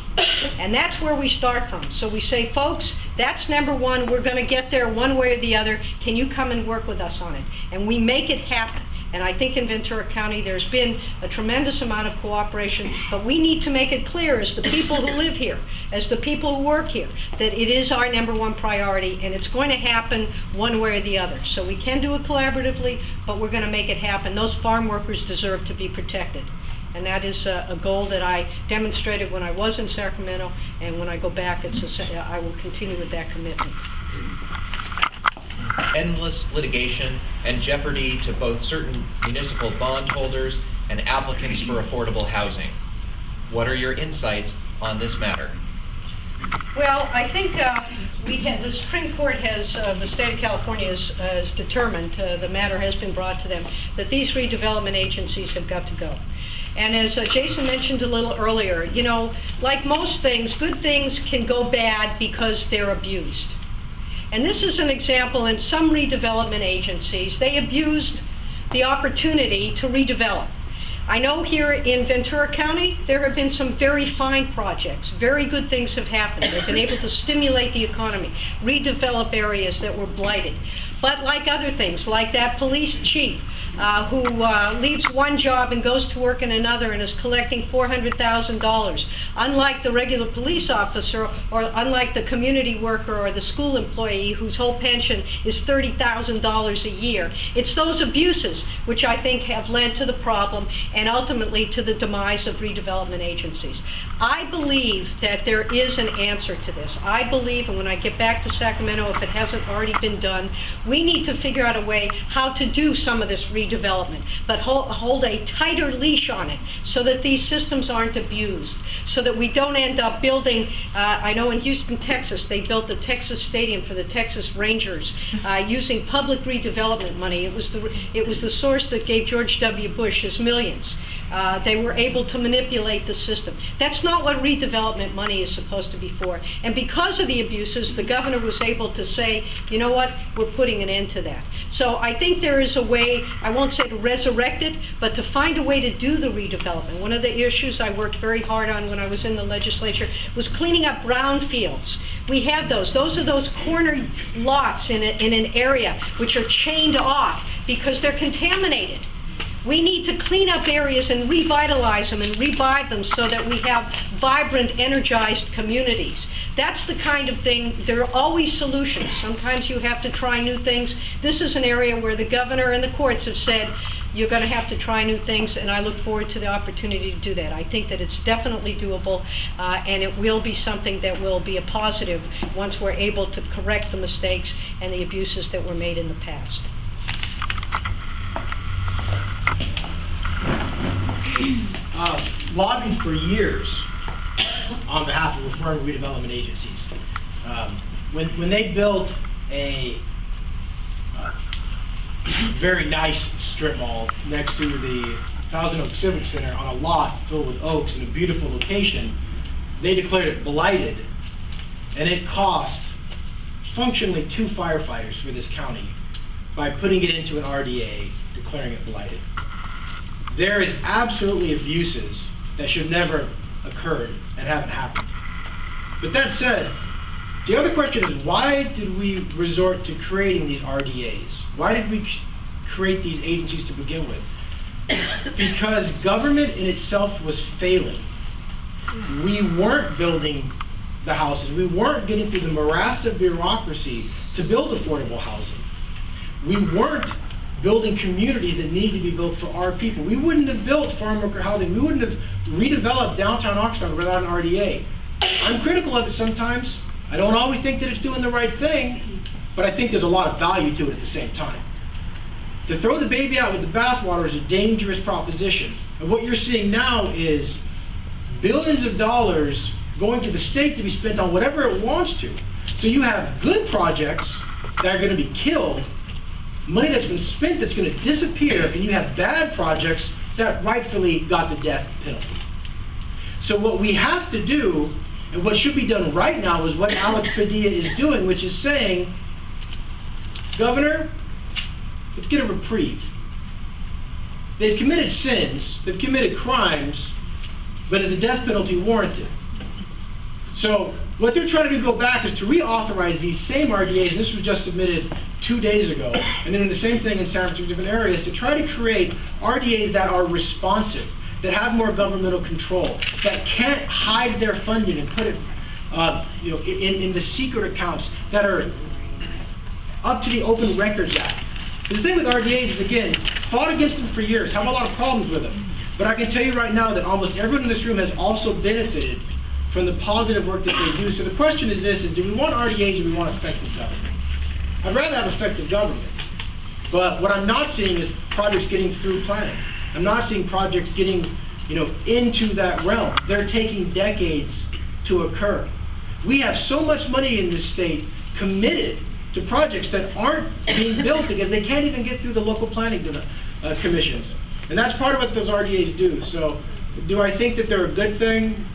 And that's where we start from. So we say, folks, that's number one. We're going to get there one way or the other. Can you come and work with us on it? And we make it happen. And I think in Ventura County there's been a tremendous amount of cooperation, but we need to make it clear as the people who live here, as the people who work here, that it is our number one priority, and it's going to happen one way or the other. So we can do it collaboratively, but we're going to make it happen. Those farm workers deserve to be protected. And that is a goal that I demonstrated when I was in Sacramento, and when I go back, I will continue with that commitment. Endless litigation and jeopardy to both certain municipal bondholders and applicants for affordable housing. What are your insights on this matter? Well, I think the Supreme Court has, the state of California has determined, the matter has been brought to them, that these redevelopment agencies have got to go. And as Jason mentioned a little earlier, you know, like most things, good things can go bad because they're abused. And this is an example. In some redevelopment agencies, they abused the opportunity to redevelop. I know here in Ventura County, there have been some very fine projects. Very good things have happened. They've been able to stimulate the economy, redevelop areas that were blighted. But like other things, like that police chief who leaves one job and goes to work in another and is collecting $400,000. Unlike the regular police officer, or unlike the community worker or the school employee whose whole pension is $30,000 a year. It's those abuses which I think have led to the problem and ultimately to the demise of redevelopment agencies. I believe that there is an answer to this. I believe, and when I get back to Sacramento, if it hasn't already been done, we need to figure out a way how to do some of this redevelopment, but hold a tighter leash on it so that these systems aren't abused, so that we don't end up building, I know in Houston, Texas, they built the Texas Stadium for the Texas Rangers using public redevelopment money. It was the source that gave George W. Bush his millions. They were able to manipulate the system. That's not what redevelopment money is supposed to be for. And because of the abuses, the governor was able to say, you know what, we're putting an end to that. So I think there is a way, I won't say to resurrect it, but to find a way to do the redevelopment. One of the issues I worked very hard on when I was in the legislature was cleaning up brownfields. We have those. Those are those corner lots in an area which are chained off because they're contaminated. We need to clean up areas and revitalize them and revive them so that we have vibrant, energized communities. That's the kind of thing, there are always solutions. Sometimes you have to try new things. This is an area where the governor and the courts have said, you're going to have to try new things, and I look forward to the opportunity to do that. I think that it's definitely doable, and it will be something that will be a positive once we're able to correct the mistakes and the abuses that were made in the past. Lobbied for years on behalf of reform redevelopment agencies. When they built a very nice strip mall next to the Thousand Oaks Civic Center on a lot filled with oaks in a beautiful location, they declared it blighted, and it cost functionally 2 firefighters for this county by putting it into an RDA, declaring it blighted. There is absolutely abuses that should never have occurred and haven't happened. But that said, the other question is, why did we resort to creating these RDAs? Why did we create these agencies to begin with? Because government in itself was failing. We weren't building the houses. We weren't getting through the morass of bureaucracy to build affordable housing. We weren't building communities that needed to be built for our people. We wouldn't have built farm worker housing. We wouldn't have redeveloped downtown Oxnard without an RDA. I'm critical of it sometimes. I don't always think that it's doing the right thing, but I think there's a lot of value to it at the same time. To throw the baby out with the bathwater is a dangerous proposition. And what you're seeing now is billions of dollars going to the state to be spent on whatever it wants to. So you have good projects that are going to be killed, money that's been spent that's going to disappear, and you have bad projects that rightfully got the death penalty. So what we have to do, and what should be done right now, is what Alex Padilla is doing, which is saying, Governor, let's get a reprieve. They've committed sins, they've committed crimes, but is the death penalty warranted? So what they're trying to do, go back, is to reauthorize these same RDAs, and this was just submitted 2 days ago, and then the same thing in San Francisco, different areas, to try to create RDAs that are responsive, that have more governmental control, that can't hide their funding and put it in the secret accounts, that are up to the Open Records Act. The thing with RDAs is, again, fought against them for years, have a lot of problems with them. But I can tell you right now that almost everyone in this room has also benefited from the positive work that they do. So the question is this, do we want RDAs or do we want effective government? I'd rather have effective government. But what I'm not seeing is projects getting through planning. I'm not seeing projects getting into that realm. They're taking decades to occur. We have so much money in this state committed to projects that aren't being built because they can't even get through the local planning commissions. And that's part of what those RDAs do. So do I think that they're a good thing?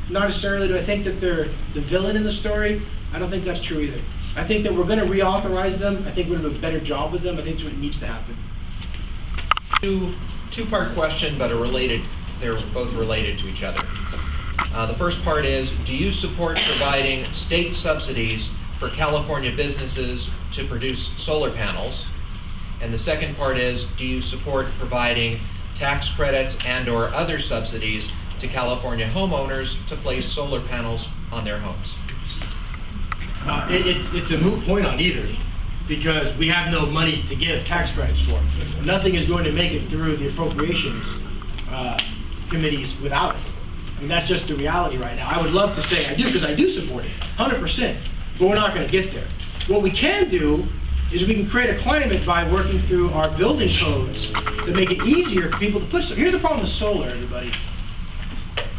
Not necessarily. Do I think that they're the villain in the story? I don't think that's true either. I think that we're going to reauthorize them. I think we're going to do a better job with them. I think that's what needs to happen. Two-part question, but they're both related to each other. The first part is, do you support providing state subsidies for California businesses to produce solar panels? And the second part is, do you support providing tax credits and/or other subsidies to California homeowners to place solar panels on their homes? It's a moot point on either, because we have no money to give tax credits for. Nothing is going to make it through the appropriations committees without it. I mean, that's just the reality right now. I would love to say I do, because I do support it, 100%, but we're not going to get there. What we can do is we can create a climate by working through our building codes that make it easier for people to put. Here's the problem with solar, everybody.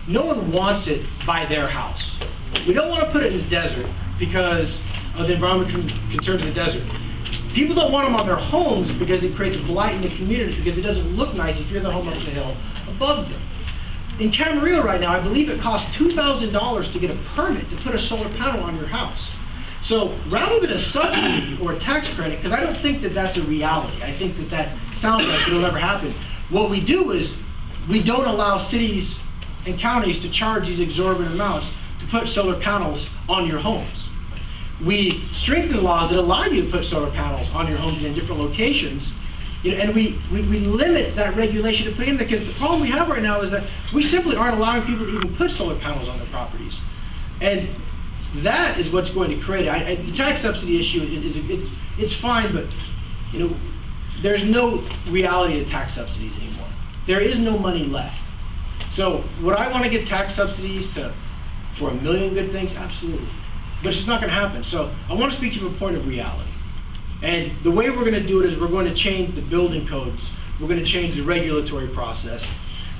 No one wants it by their house. We don't want to put it in the desert because of the environmental concerns in the desert. People don't want them on their homes because it creates a blight in the community, because it doesn't look nice if you're in the home up the hill above them. In Camarillo right now, I believe it costs $2,000 to get a permit to put a solar panel on your house. So rather than a subsidy or a tax credit, because I don't think that that's a reality, I think that that sounds like it'll never happen. What we do is we don't allow cities and counties to charge these exorbitant amounts to put solar panels on your homes. We strengthen laws that allow you to put solar panels on your homes in different locations, and we limit that regulation to put in there, because the problem we have right now is that we simply aren't allowing people to even put solar panels on their properties. And that is what's going to create it. The tax subsidy issue it's fine, but there's no reality to tax subsidies anymore. There is no money left. So would I want to give tax subsidies for a million good things? Absolutely. But it's just not going to happen. So I want to speak to you from a point of reality. And the way we're going to do it is we're going to change the building codes. We're going to change the regulatory process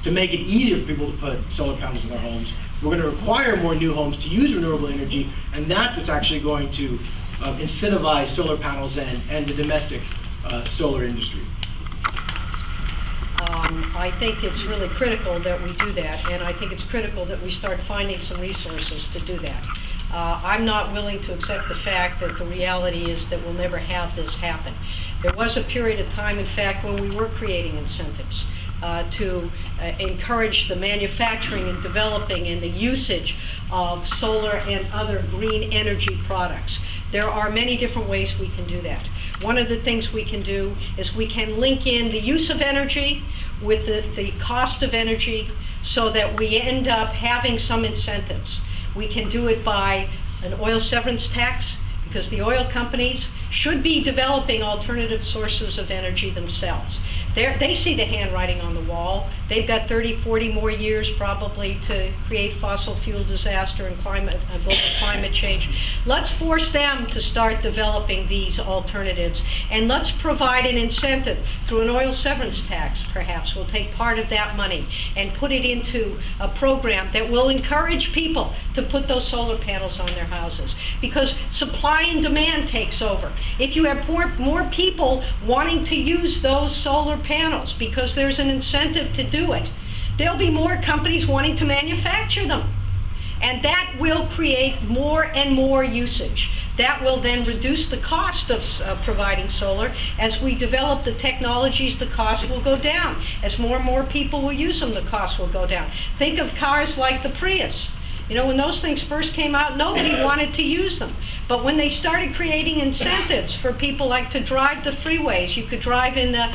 to make it easier for people to put solar panels in their homes. We're going to require more new homes to use renewable energy, and that's what's actually going to incentivize solar panels and the domestic solar industry. I think it's really critical that we do that, and I think it's critical that we start finding some resources to do that. I'm not willing to accept the fact that the reality is that we'll never have this happen. There was a period of time, in fact, when we were creating incentives to encourage the manufacturing and developing and the usage of solar and other green energy products. There are many different ways we can do that. One of the things we can do is we can link in the use of energy with the cost of energy so that we end up having some incentives. We can do it by an oil severance tax. because the oil companies should be developing alternative sources of energy themselves. They see the handwriting on the wall. They've got 30, 40 more years probably to create fossil fuel disaster and global climate change. Let's force them to start developing these alternatives, and let's provide an incentive through an oil severance tax, perhaps. We'll take part of that money and put it into a program that will encourage people to put those solar panels on their houses, because supply and demand takes over. If you have more people wanting to use those solar panels because there's an incentive to do it, there'll be more companies wanting to manufacture them. And that will create more and more usage. That will then reduce the cost of providing solar. As we develop the technologies, the cost will go down. As more and more people will use them, the cost will go down. Think of cars like the Prius. You know, when those things first came out, nobody wanted to use them. But when they started creating incentives for people like to drive the freeways, you could drive in the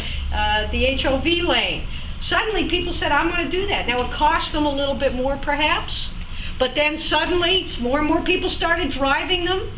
HOV lane. Suddenly people said, I'm going to do that. Now it cost them a little bit more perhaps, but then suddenly more and more people started driving them.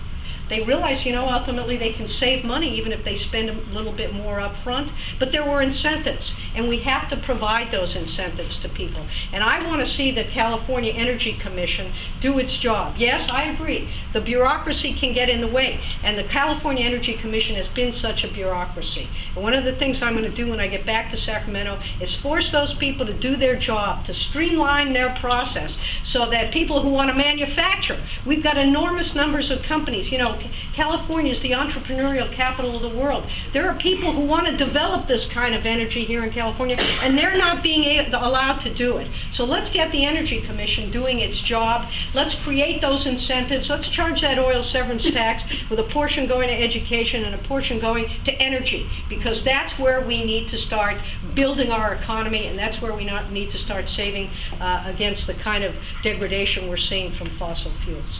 They realized, you know, ultimately they can save money even if they spend a little bit more up front. But there were incentives, and we have to provide those incentives to people. And I want to see the California Energy Commission do its job. Yes, I agree. The bureaucracy can get in the way, and the California Energy Commission has been such a bureaucracy. And one of the things I'm going to do when I get back to Sacramento is force those people to do their job, to streamline their process, so that people who want to manufacture, we've got enormous numbers of companies. You know, California is the entrepreneurial capital of the world. There are people who want to develop this kind of energy here in California, and they're not being allowed to do it. So let's get the Energy Commission doing its job. Let's create those incentives. Let's charge that oil severance tax with a portion going to education and a portion going to energy, because that's where we need to start building our economy, and that's where we need to start saving against the kind of degradation we're seeing from fossil fuels.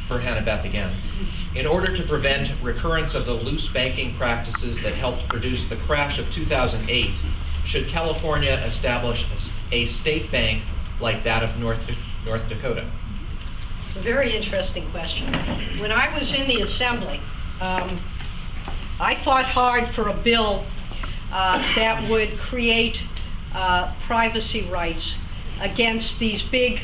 For Hannah Beth again. In order to prevent recurrence of the loose banking practices that helped produce the crash of 2008, should California establish a state bank like that of North Dakota? It's a very interesting question. When I was in the Assembly, I fought hard for a bill that would create privacy rights against these big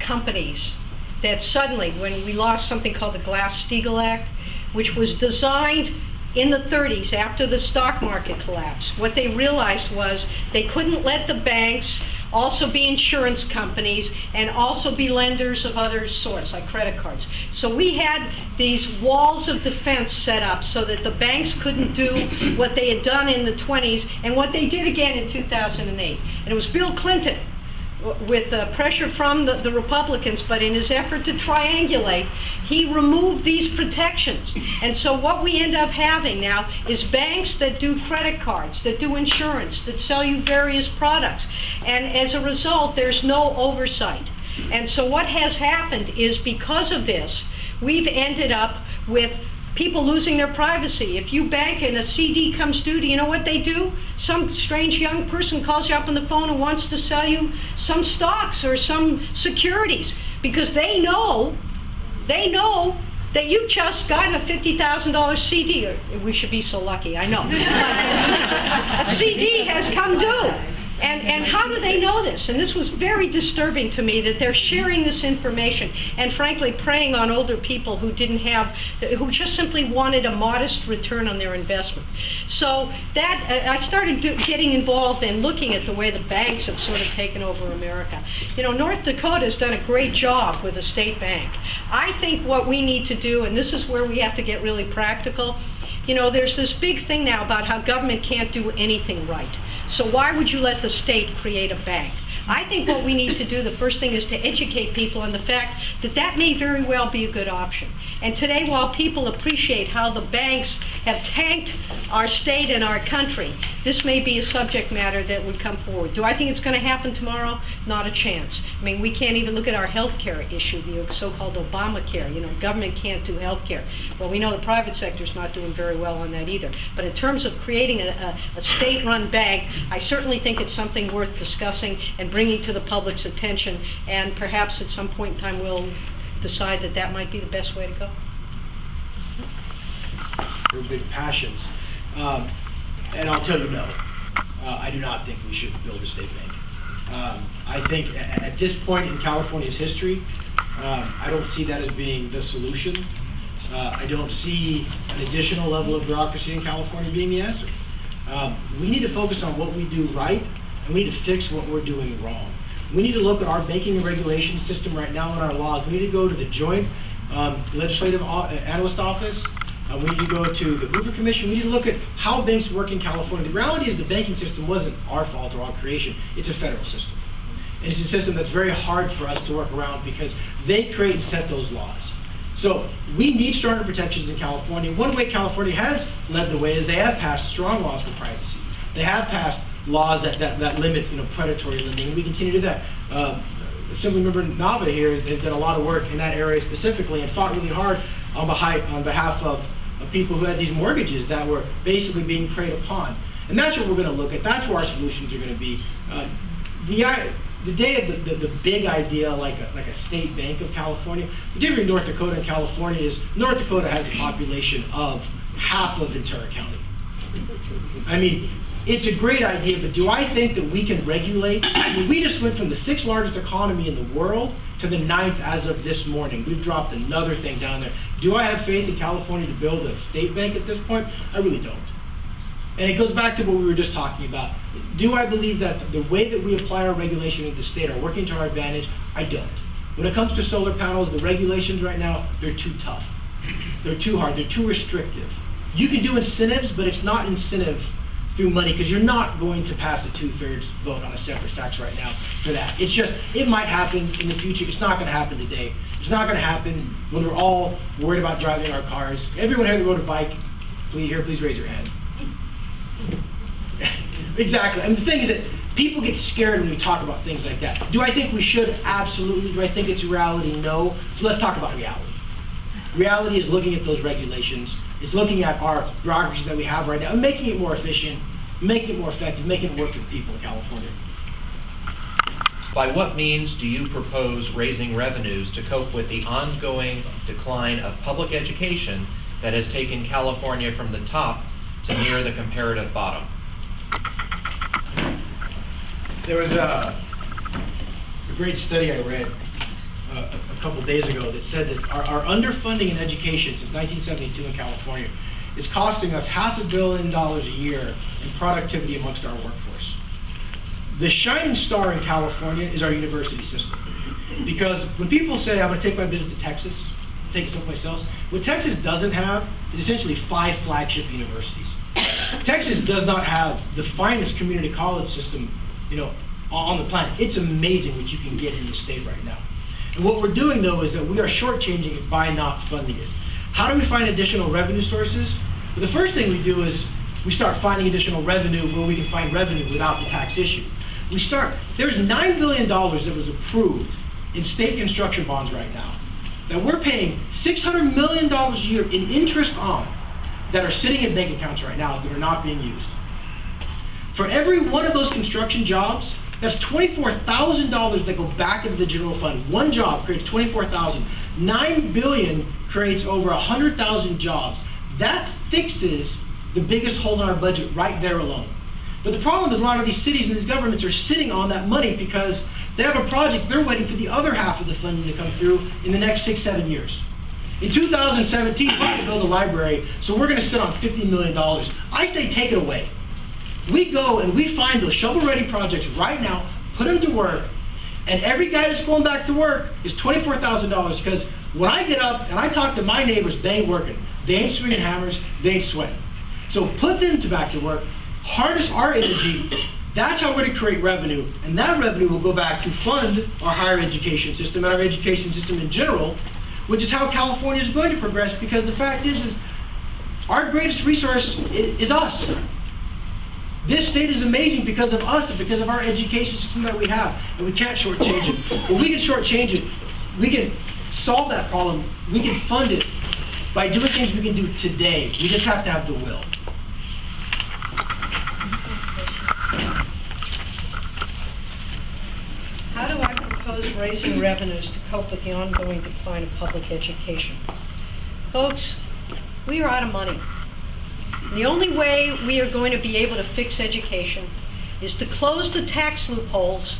companies that suddenly, when we lost something called the Glass-Steagall Act, which was designed in the 30s after the stock market collapse, what they realized was they couldn't let the banks also be insurance companies and also be lenders of other sorts, like credit cards. So we had these walls of defense set up so that the banks couldn't do what they had done in the 20s and what they did again in 2008. And it was Bill Clinton, with pressure from the Republicans, but in his effort to triangulate, he removed these protections. And so what we end up having now is banks that do credit cards, that do insurance, that sell you various products. And as a result, there's no oversight. And so what has happened is, because of this, we've ended up with people losing their privacy. If you bank and a CD comes due, do you know what they do? Some strange young person calls you up on the phone and wants to sell you some stocks or some securities, because they know that you just got a $50,000 CD. We should be so lucky, I know. But a CD has come due. And how do they know this? And this was very disturbing to me, that they're sharing this information and frankly preying on older people who who just simply wanted a modest return on their investment. So that, I started getting involved in looking at the way the banks have sort of taken over America. You know, North Dakota has done a great job with a state bank. I think what we need to do, and this is where we have to get really practical, you know, there's this big thing now about how government can't do anything right. So why would you let the state create a bank? I think what we need to do, the first thing, is to educate people on the fact that that may very well be a good option. And today, while people appreciate how the banks have tanked our state and our country, this may be a subject matter that would come forward. Do I think it's going to happen tomorrow? Not a chance. I mean, we can't even look at our health care issue, the so-called Obamacare. You know, government can't do health care. Well, we know the private sector's not doing very well on that either. But in terms of creating a state-run bank, I certainly think it's something worth discussing and bringing to the public's attention, and perhaps at some point in time we'll decide that that might be the best way to go. They're big passions. And I'll tell you no. I do not think we should build a state bank. I think at this point in California's history, I don't see that as being the solution. I don't see an additional level of bureaucracy in California being the answer. We need to focus on what we do right, and we need to fix what we're doing wrong. We need to look at our banking and regulation system right now in our laws. We need to go to the Joint Legislative Analyst Office. We need to go to the Hoover Commission. We need to look at how banks work in California. The reality is the banking system wasn't our fault or our creation. It's a federal system. And it's a system that's very hard for us to work around because they create and set those laws. So we need stronger protections in California. One way California has led the way is they have passed strong laws for privacy. They have passed laws that limit predatory lending, and we continue to do that. Assemblymember Nava here has done a lot of work in that area specifically and fought really hard on behalf of people who had these mortgages that were basically being preyed upon. And that's what we're going to look at. That's where our solutions are going to be. The day of the big idea, like a state bank of California, the difference between North Dakota and California is North Dakota has a population of half of Ventura County. I mean, it's a great idea, but do I think that we can regulate? I mean, we just went from the 6th largest economy in the world to the 9th as of this morning. We've dropped another thing down there. Do I have faith in California to build a state bank at this point? I really don't. And it goes back to what we were just talking about. Do I believe that the way that we apply our regulation in the state are working to our advantage? I don't. When it comes to solar panels, the regulations right now, they're too tough. They're too hard, they're too restrictive. You can do incentives, but it's not incentive through money, because you're not going to pass a 2/3 vote on a separate tax right now for that. It's just, it might happen in the future. It's not going to happen today. It's not going to happen when we're all worried about driving our cars. Everyone here that rode a bike, please raise your hand. Exactly. And the thing is that people get scared when we talk about things like that. Do I think we should? Absolutely. Do I think it's reality? No. So let's talk about reality. Reality is looking at those regulations. It's looking at our bureaucracy that we have right now and making it more efficient, making it more effective, making it work for the people of California. By what means do you propose raising revenues to cope with the ongoing decline of public education that has taken California from the top to near the comparative bottom? There was a great study I read a couple days ago that said that our underfunding in education since 1972 in California is costing us $500 million a year in productivity amongst our workforce. The shining star in California is our university system. Because when people say, I'm going to take my business to Texas, take it someplace else, what Texas doesn't have is essentially 5 flagship universities. Texas does not have the finest community college system, on the planet. It's amazing what you can get in the state right now. And what we're doing, though, is that we are shortchanging it by not funding it. How do we find additional revenue sources? Well, the first thing we do is we start finding additional revenue where we can find revenue without the tax issue. There's $9 billion that was approved in state construction bonds right now that we're paying $600 million a year in interest on that are sitting in bank accounts right now that are not being used. For every one of those construction jobs, that's $24,000 that go back into the general fund. One job creates $24,000. $9 billion creates over 100,000 jobs. That fixes the biggest hole in our budget right there alone. But the problem is a lot of these cities and these governments are sitting on that money because they have a project, they're waiting for the other half of the funding to come through in the next 6-7 years. In 2017, we're going to build a library, so we're going to sit on $50 million. I say take it away. We go and we find those shovel-ready projects right now, put them to work, and every guy that's going back to work is $24,000 because when I get up and I talk to my neighbors, they ain't working. They ain't swinging hammers, they ain't sweating. So put them back to work, harness our energy. That's how we're going to create revenue, and that revenue will go back to fund our higher education system and our education system in general, which is how California is going to progress, because the fact is our greatest resource is us. This state is amazing because of us and because of our education system that we have, and we can't shortchange it. But we can shortchange it. We can solve that problem. We can fund it by doing things we can do today. We just have to have the will. How do I propose raising revenues to cope with the ongoing decline of public education? Folks, We are out of money. And the only way we are going to be able to fix education is to close the tax loopholes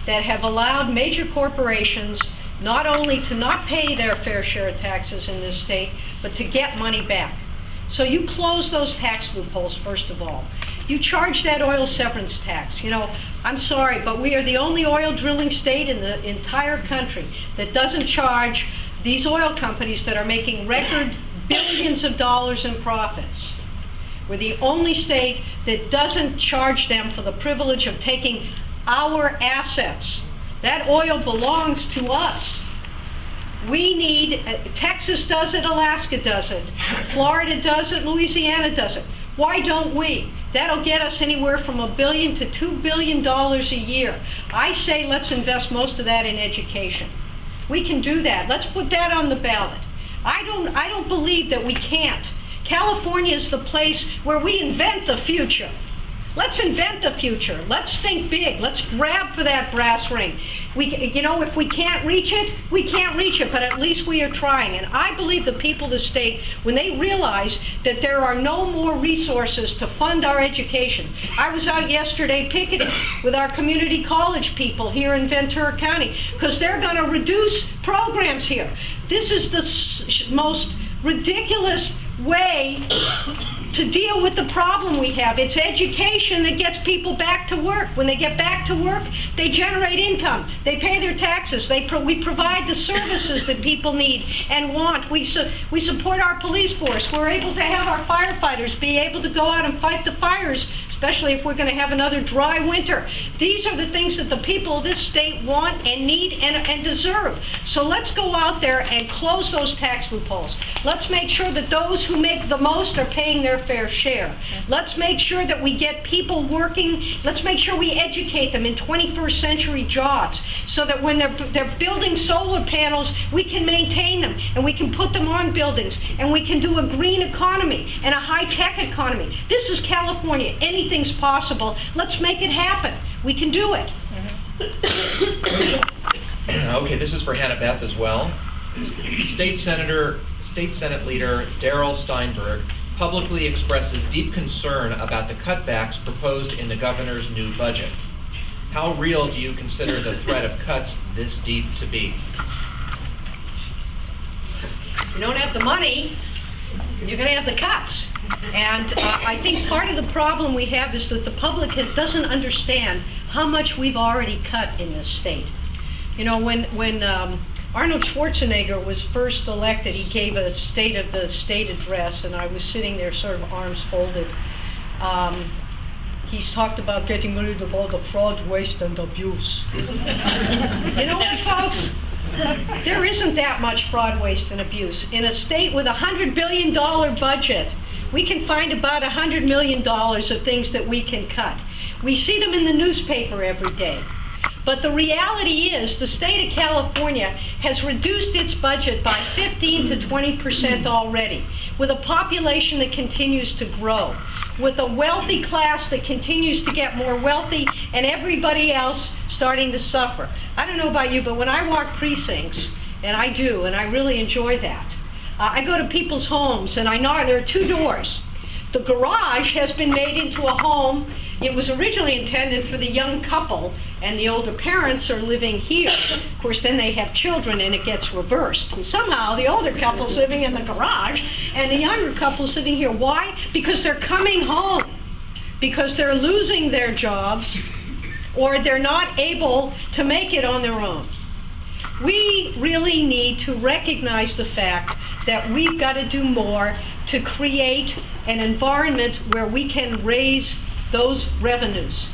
that have allowed major corporations not only to not pay their fair share of taxes in this state, but to get money back. So you close those tax loopholes, first of all. You charge that oil severance tax. You know, I'm sorry, but we are the only oil drilling state in the entire country that doesn't charge these oil companies that are making record billions of dollars in profits. We're the only state that doesn't charge them for the privilege of taking our assets. That oil belongs to us. We need, Texas does it, Alaska does it, Florida does it, Louisiana does it. Why don't we? That'll get us anywhere from $1 billion to $2 billion a year. I say let's invest most of that in education. We can do that. Let's put that on the ballot. I don't believe that we can't. California is the place where we invent the future. Let's invent the future. Let's think big. Let's grab for that brass ring. You know, if we can't reach it, we can't reach it, but at least we are trying. And I believe the people of the state, when they realize that there are no more resources to fund our education. I was out yesterday picketing with our community college people here in Ventura County because they're going to reduce programs here. This is the most ridiculous way to deal with the problem we have. It's education that gets people back to work. When they get back to work, they generate income. They pay their taxes. We provide the services that people need and want. We support our police force. We're able to have our firefighters be able to go out and fight the fires, especially if we're going to have another dry winter. These are the things that the people of this state want and need and deserve. So let's go out there and close those tax loopholes. Let's make sure that those who make the most are paying their fair share. Let's make sure that we get people working. Let's make sure we educate them in 21st century jobs so that when they're building solar panels, we can maintain them and we can put them on buildings and we can do a green economy and a high-tech economy. This is California. Anything's possible. Let's make it happen. We can do it. Okay, this is for Hannah Beth as well. State Senate Leader Darrell Steinberg publicly expresses deep concern about the cutbacks proposed in the governor's new budget. How real do you consider the threat of cuts this deep to be? If you don't have the money, you're going to have the cuts. And I think part of the problem we have is that the public doesn't understand how much we've already cut in this state. You know, when Arnold Schwarzenegger was first elected, he gave a State of the State address, and I was sitting there sort of arms folded. He's talked about getting rid of all the fraud, waste, and abuse. You know what, folks? There isn't that much fraud, waste, and abuse. In a state with a $100 billion budget, we can find about $100 million of things that we can cut. We see them in the newspaper every day. But the reality is the state of California has reduced its budget by 15 to 20% already, with a population that continues to grow, with a wealthy class that continues to get more wealthy, and everybody else starting to suffer. I don't know about you, but when I walk precincts, and I do, and I really enjoy that, I go to people's homes, and I know there are two doors. The garage has been made into a home. It was originally intended for the young couple, and the older parents are living here. Of course, then they have children, and it gets reversed. And somehow, the older couple's living in the garage, and the younger couple's living here. Why? Because they're coming home. Because they're losing their jobs, or they're not able to make it on their own. We really need to recognize the fact that we've got to do more to create an environment where we can raise those revenues.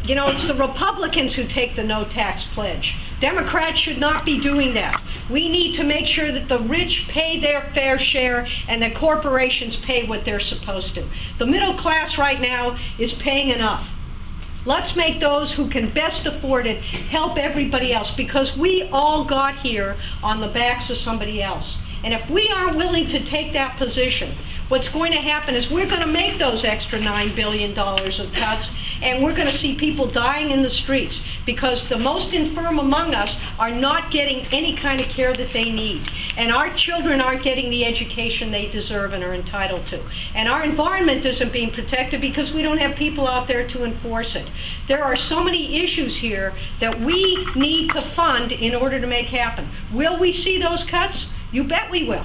You know, it's the Republicans who take the no tax pledge. Democrats should not be doing that. We need to make sure that the rich pay their fair share and that corporations pay what they're supposed to. The middle class right now is paying enough. Let's make those who can best afford it help everybody else, because we all got here on the backs of somebody else. And if we aren't willing to take that position, what's going to happen is we're going to make those extra $9 billion of cuts, and we're going to see people dying in the streets because the most infirm among us are not getting any kind of care that they need. And our children aren't getting the education they deserve and are entitled to. And our environment isn't being protected because we don't have people out there to enforce it. There are so many issues here that we need to fund in order to make happen. Will we see those cuts? You bet we will.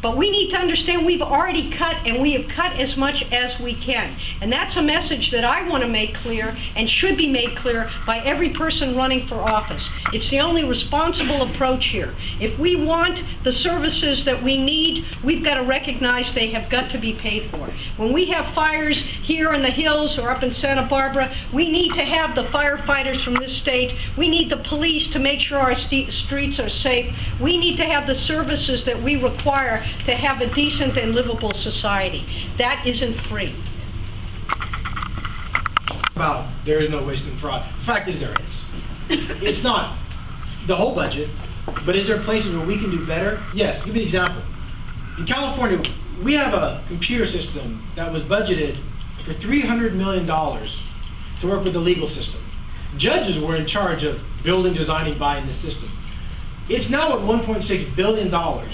But we need to understand we've already cut, and we have cut as much as we can. And that's a message that I want to make clear and should be made clear by every person running for office. It's the only responsible approach here. If we want the services that we need, we've got to recognize they have got to be paid for. When we have fires here in the hills or up in Santa Barbara, we need to have the firefighters from this state. We need the police to make sure our streets are safe. We need to have the services that we require to have a decent and livable society. That isn't free. About there is no waste and fraud. The fact is there is. It's not the whole budget, but is there places where we can do better? Yes. Give me an example. In California, we have a computer system that was budgeted for $300 million to work with the legal system. Judges were in charge of building, designing, buying the system. It's now at $1.6 billion.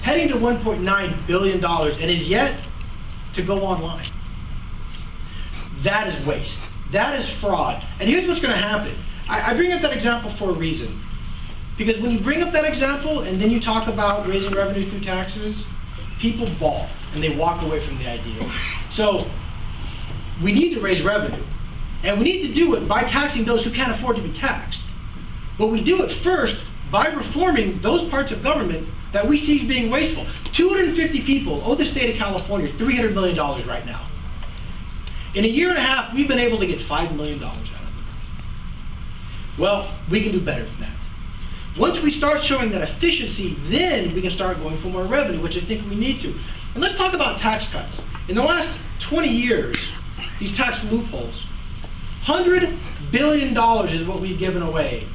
Heading to $1.9 billion and is yet to go online. That is waste. That is fraud. And here's what's going to happen. I bring up that example for a reason. Because when you bring up that example and then you talk about raising revenue through taxes, people bawl and they walk away from the idea. So we need to raise revenue. And we need to do it by taxing those who can't afford to be taxed. But we do it first by reforming those parts of government that we see as being wasteful. 250 people owe the state of California $300 million right now. In a year and a half, we've been able to get $5 million out of them. Well, we can do better than that. Once we start showing that efficiency, then we can start going for more revenue, which I think we need to. And let's talk about tax cuts. In the last 20 years, these tax loopholes, $100 billion is what we've given away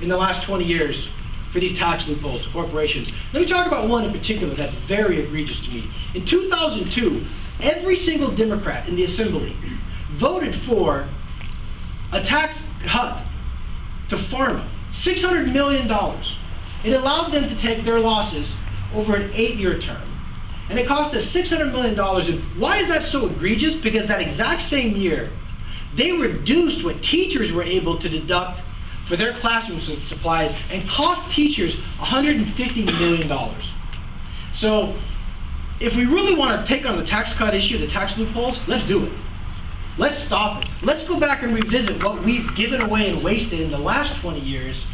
in the last 20 years for these tax loopholes to corporations. Let me talk about one in particular that's very egregious to me. In 2002, every single Democrat in the Assembly voted for a tax cut to pharma, $600 million. It allowed them to take their losses over an 8-year term. And it cost us $600 million. And why is that so egregious? Because that exact same year, they reduced what teachers were able to deduct for their classroom supplies and cost teachers $150 million. So if we really want to take on the tax cut issue, the tax loopholes, let's do it. Let's stop it. Let's go back and revisit what we've given away and wasted in the last 20 years,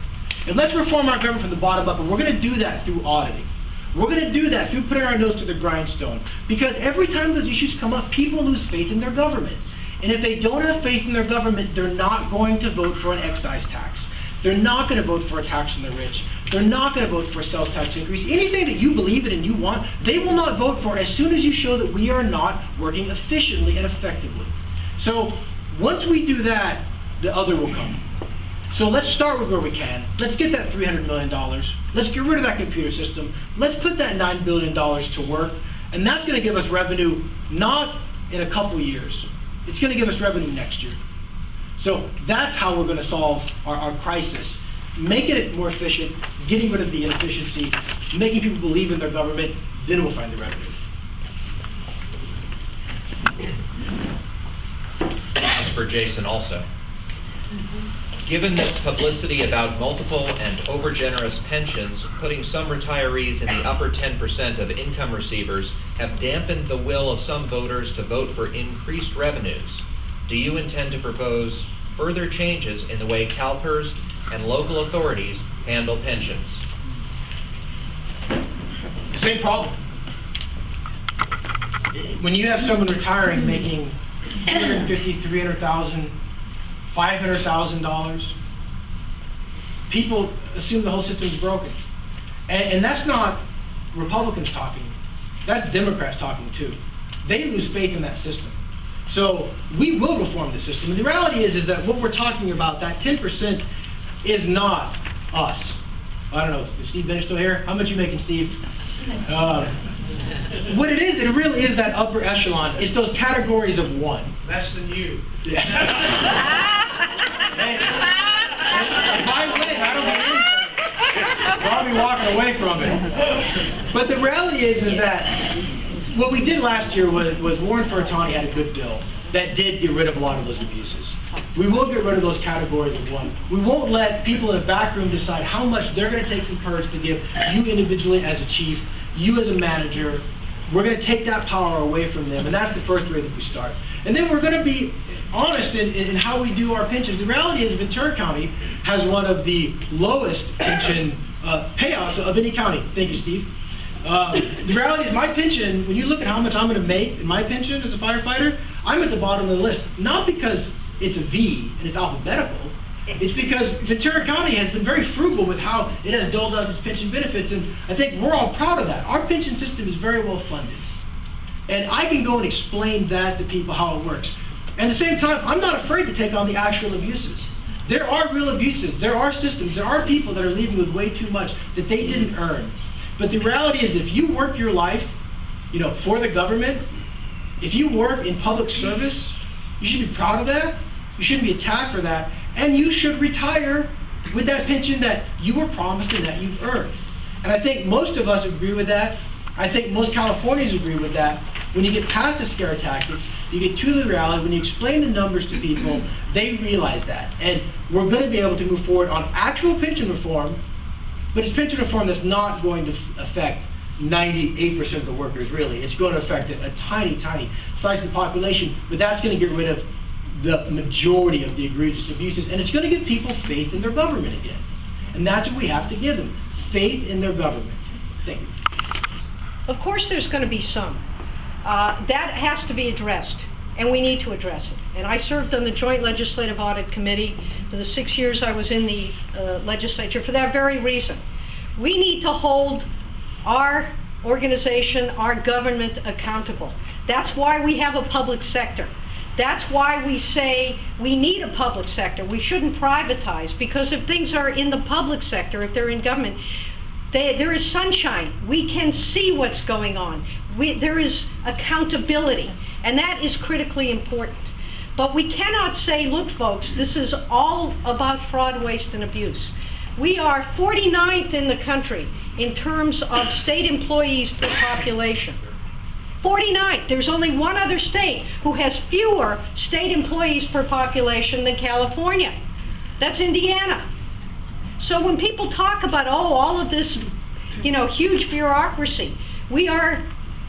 and let's reform our government from the bottom up. And we're going to do that through auditing. We're going to do that through putting our nose to the grindstone. Because every time those issues come up, people lose faith in their government. And if they don't have faith in their government, they're not going to vote for an excise tax. They're not going to vote for a tax on the rich. They're not going to vote for a sales tax increase. Anything that you believe in and you want, they will not vote for as soon as you show that we are not working efficiently and effectively. So once we do that, the other will come. So let's start with where we can. Let's get that $300 million. Let's get rid of that computer system. Let's put that $9 billion to work. And that's going to give us revenue not in a couple years. It's going to give us revenue next year. So that's how we're going to solve our crisis. Making it more efficient, getting rid of the inefficiency, making people believe in their government, then we'll find the revenue. This is for Jason also. Given the publicity about multiple and overgenerous pensions, putting some retirees in the upper 10% of income receivers have dampened the will of some voters to vote for increased revenues. Do you intend to propose further changes in the way CalPERS and local authorities handle pensions? Same problem. When you have someone retiring making $250,000, $300,000, $500,000, people assume the whole system is broken. And that's not Republicans talking. That's Democrats talking too. They lose faith in that system. So we will reform the system. And the reality is that what we're talking about, that 10%, is not us. I don't know, is Steve Bennett still here? How much are you making, Steve? What it really is that upper echelon. It's those categories of one. Less than you. Yeah. Hey, if I win, I don't get anything. I'll be walking away from it. But the reality is that what we did last year was Warren Furtani had a good bill that did get rid of a lot of those abuses. We will get rid of those categories of one. We won't let people in the back room decide how much they're going to take from PERS to give you individually as a chief, you as a manager. We're going to take that power away from them, and that's the first way that we start. And then we're going to be honest in how we do our pensions. The reality is Ventura County has one of the lowest pension payouts of any county. Thank you, Steve. The reality is my pension, when you look at how much I'm going to make in my pension as a firefighter, I'm at the bottom of the list. Not because it's a V and it's alphabetical. It's because Ventura County has been very frugal with how it has doled out its pension benefits, and I think we're all proud of that. Our pension system is very well funded. And I can go and explain that to people how it works. And at the same time, I'm not afraid to take on the actual abuses. There are real abuses. There are systems. There are people that are leaving with way too much that they didn't earn. But the reality is, if you work your life, for the government, if you work in public service, you should be proud of that. You shouldn't be attacked for that. And you should retire with that pension that you were promised and that you've earned. And I think most of us agree with that. I think most Californians agree with that. When you get past the scare tactics, you get to the reality, when you explain the numbers to people, they realize that. And we're going to be able to move forward on actual pension reform, but it's pension reform that's not going to affect 98% of the workers, really. It's going to affect a tiny, tiny slice of the population, but that's going to get rid of the majority of the egregious abuses, and it's going to give people faith in their government again. And that's what we have to give them, faith in their government. Thank you. Of course there's going to be some. That has to be addressed, and we need to address it. And I served on the Joint Legislative Audit Committee for the 6 years I was in the legislature for that very reason. We need to hold our organization, our government accountable. That's why we have a public sector. That's why we say we need a public sector. We shouldn't privatize, because if things are in the public sector, if they're in government, there is sunshine. We can see what's going on. There is accountability, and that is critically important. But we cannot say, look folks, this is all about fraud, waste, and abuse. We are 49th in the country in terms of state employees per population. 49th. There's only one other state who has fewer state employees per population than California. That's Indiana. So when people talk about, all of this, huge bureaucracy, we are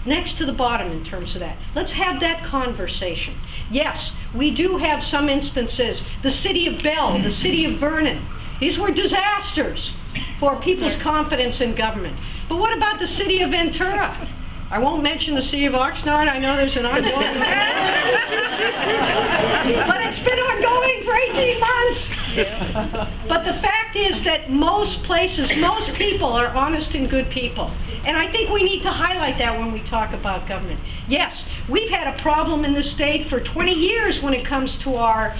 next to the bottom in terms of that. Let's have that conversation. Yes, we do have some instances. The city of Bell, the city of Vernon, these were disasters for people's confidence in government. But what about the city of Ventura? I won't mention the city of Oxnard. I know there's an ongoing but it's been ongoing for 18 months. But the fact is that most places, most people are honest and good people. And I think we need to highlight that when we talk about government. Yes, we've had a problem in the state for 20 years when it comes to our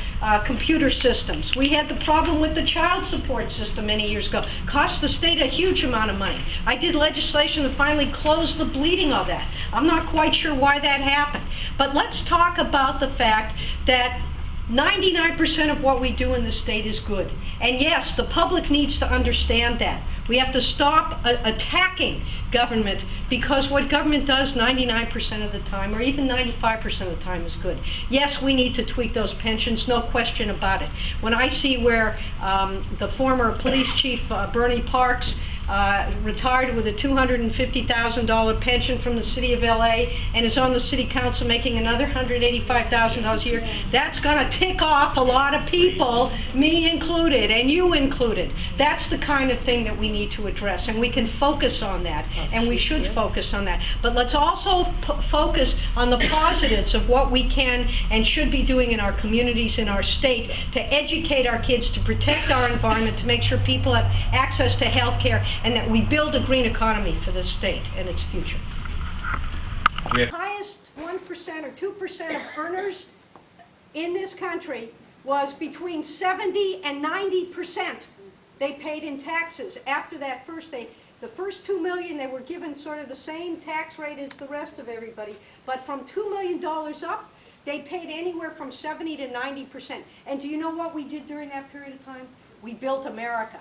computer systems. We had the problem with the child support system many years ago. Cost the state a huge amount of money. I did legislation that finally closed the bleeding of that. I'm not quite sure why that happened. But let's talk about the fact that 99% of what we do in the state is good. And yes, the public needs to understand that. We have to stop attacking government, because what government does 99% of the time, or even 95% of the time, is good. Yes, we need to tweak those pensions, no question about it. When I see where the former police chief, Bernie Parks, retired with a $250,000 pension from the city of LA and is on the city council making another $185,000 a year, that's going to tick off a lot of people, me included and you included. That's the kind of thing that we need to address, and we can focus on that, and we should focus on that. But let's also focus on the positives of what we can and should be doing in our communities, in our state, to educate our kids, to protect our environment, to make sure people have access to health care, and that we build a green economy for this state and its future. The highest 1% or 2% of earners in this country was between 70 and 90% they paid in taxes. After that the first $2 million, they were given sort of the same tax rate as the rest of everybody. But from $2 million up, they paid anywhere from 70 to 90%. And do you know what we did during that period of time? We built America.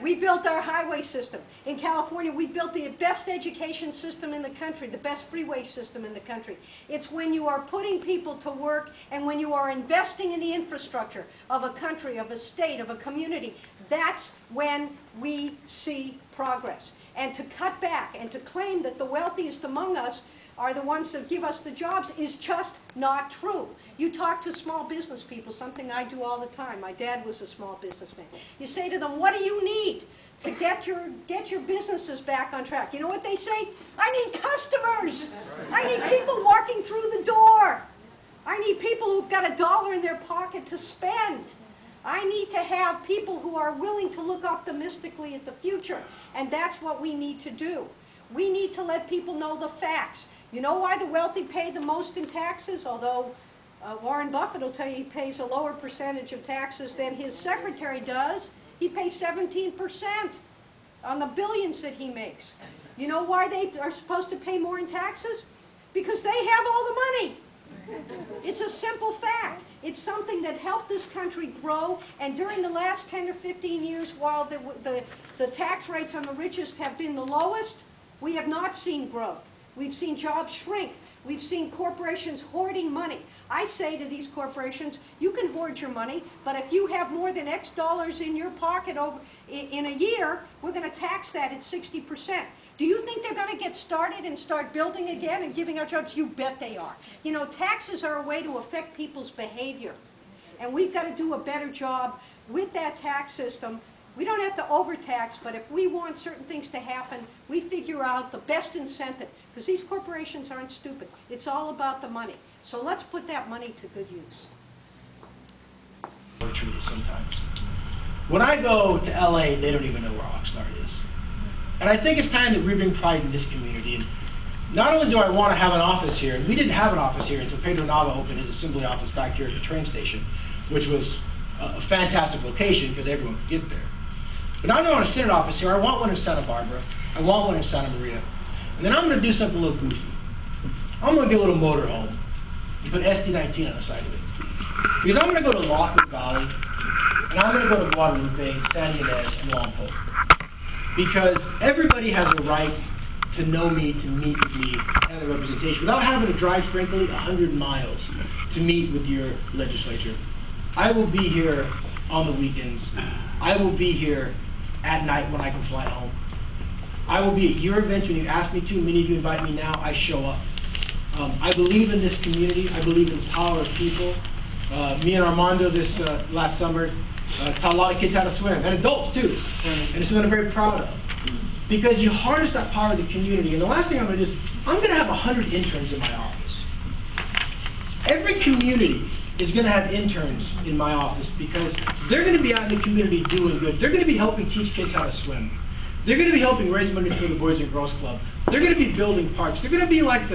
We built our highway system. In California, we built the best education system in the country, the best freeway system in the country. It's when you are putting people to work and when you are investing in the infrastructure of a country, of a state, of a community, that's when we see progress. And to cut back and to claim that the wealthiest among us are the ones that give us the jobs is just not true. You talk to small business people, something I do all the time. My dad was a small businessman. You say to them, what do you need to get your businesses back on track? You know what they say? I need customers. I need people walking through the door. I need people who've got $1 in their pocket to spend. I need to have people who are willing to look optimistically at the future. And that's what we need to do. We need to let people know the facts. You know why the wealthy pay the most in taxes? Although Warren Buffett will tell you he pays a lower percentage of taxes than his secretary does. He pays 17% on the billions that he makes. You know why they are supposed to pay more in taxes? Because they have all the money. It's a simple fact. It's something that helped this country grow, and during the last 10 or 15 years, while the tax rates on the richest have been the lowest, we have not seen growth. We've seen jobs shrink. We've seen corporations hoarding money. I say to these corporations, you can hoard your money, but if you have more than X dollars in your pocket in a year, we're going to tax that at 60%. Do you think they're going to get started and start building again and giving out jobs? You bet they are. You know, taxes are a way to affect people's behavior. And we've got to do a better job with that tax system. We don't have to overtax, but if we want certain things to happen, we figure out the best incentive. Because these corporations aren't stupid. It's all about the money. So let's put that money to good use. Sometimes. When I go to LA, they don't even know where Oxnard is. And I think it's time that we bring pride in this community. And not only do I want to have an office here, and we didn't have an office here until Pedro Nava opened his assembly office back here at the train station, which was a fantastic location because everyone could get there. But now I don't want a Senate office here. I want one in Santa Barbara. I want one in Santa Maria. And then I'm going to do something a little goofy. I'm going to get a little motorhome and put SD19 on the side of it. Because I'm going to go to Lockwood Valley, and I'm going to go to Guadalupe, San Ynez, and Lompoc. Because everybody has a right to know me, to meet with me, and the representation, without having to drive, frankly, 100 miles to meet with your legislature. I will be here on the weekends. I will be here at night when I can fly home. I will be at your events when you ask me to. Many of you invite me now. I show up. I believe in this community. I believe in the power of people. Me and Armando this last summer taught a lot of kids how to swim, and adults too. And it's something I'm very proud of. Because you harness that power of the community. And the last thing I'm going to do is, I'm going to have 100 interns in my office. Every community is going to have interns in my office because they're going to be out in the community doing good. They're going to be helping teach kids how to swim. They're going to be helping raise money for the Boys and Girls Club. They're going to be building parks. They're going to be like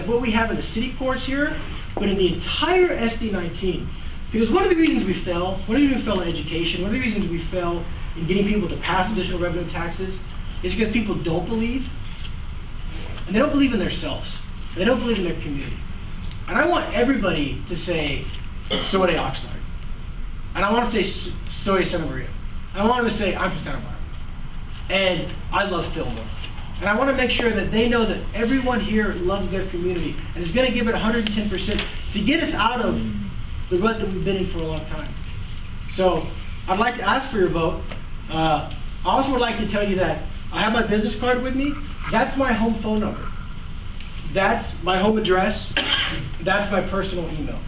what we have in the city courts here, but in the entire SD19. Because one of the reasons we fell, one of the reasons we fell in education, one of the reasons we fell in getting people to pass additional revenue taxes is because people don't believe, and they don't believe in themselves. They don't believe in their community. And I want everybody to say, Soy de Oxnard. And I want to say, Soy de Santa Maria. I want them to say, I'm from Santa Barbara. And I love Fillmore. And I want to make sure that they know that everyone here loves their community and is going to give it 110% to get us out of the rut that we've been in for a long time. So I'd like to ask for your vote. I also would like to tell you that I have my business card with me. That's my home phone number. That's my home address. That's my personal email.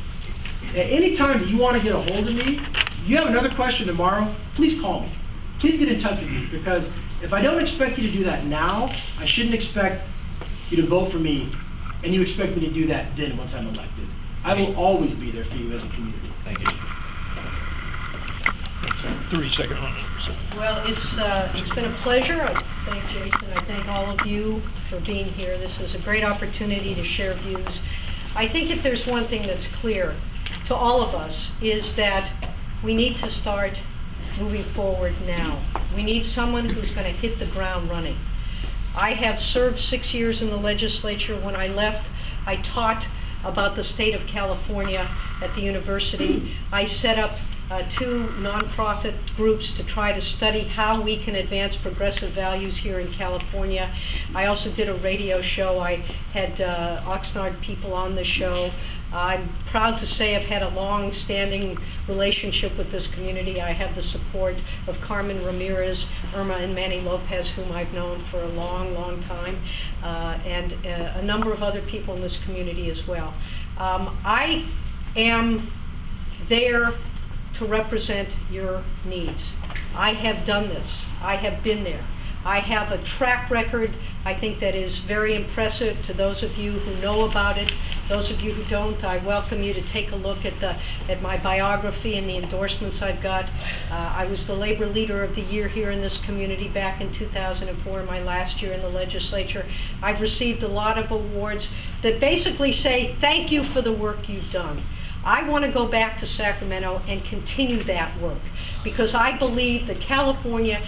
At any time that you want to get a hold of me, you have another question tomorrow, please call me. Please get in touch with me, because if I don't expect you to do that now, I shouldn't expect you to vote for me, and you expect me to do that then once I'm elected. I will always be there for you as a community. Thank you. 30-second run. Well, it's been a pleasure. I thank Jason. I thank all of you for being here. This is a great opportunity to share views. I think if there's one thing that's clear to all of us is that we need to start moving forward now. We need someone who's going to hit the ground running. I have served 6 years in the legislature. When I left, I taught about the state of California at the university. I set up two nonprofit groups to try to study how we can advance progressive values here in California. I also did a radio show. I had Oxnard people on the show. I'm proud to say I've had a long-standing relationship with this community. I have the support of Carmen Ramirez, Irma, and Manny Lopez, whom I've known for a long, long time, and a number of other people in this community as well. I am there to represent your needs. I have done this. I have been there. I have a track record, I think, that is very impressive to those of you who know about it. Those of you who don't, I welcome you to take a look at my biography and the endorsements I've got. I was the Labor Leader of the Year here in this community back in 2004, my last year in the legislature. I've received a lot of awards that basically say, thank you for the work you've done. I want to go back to Sacramento and continue that work because I believe that California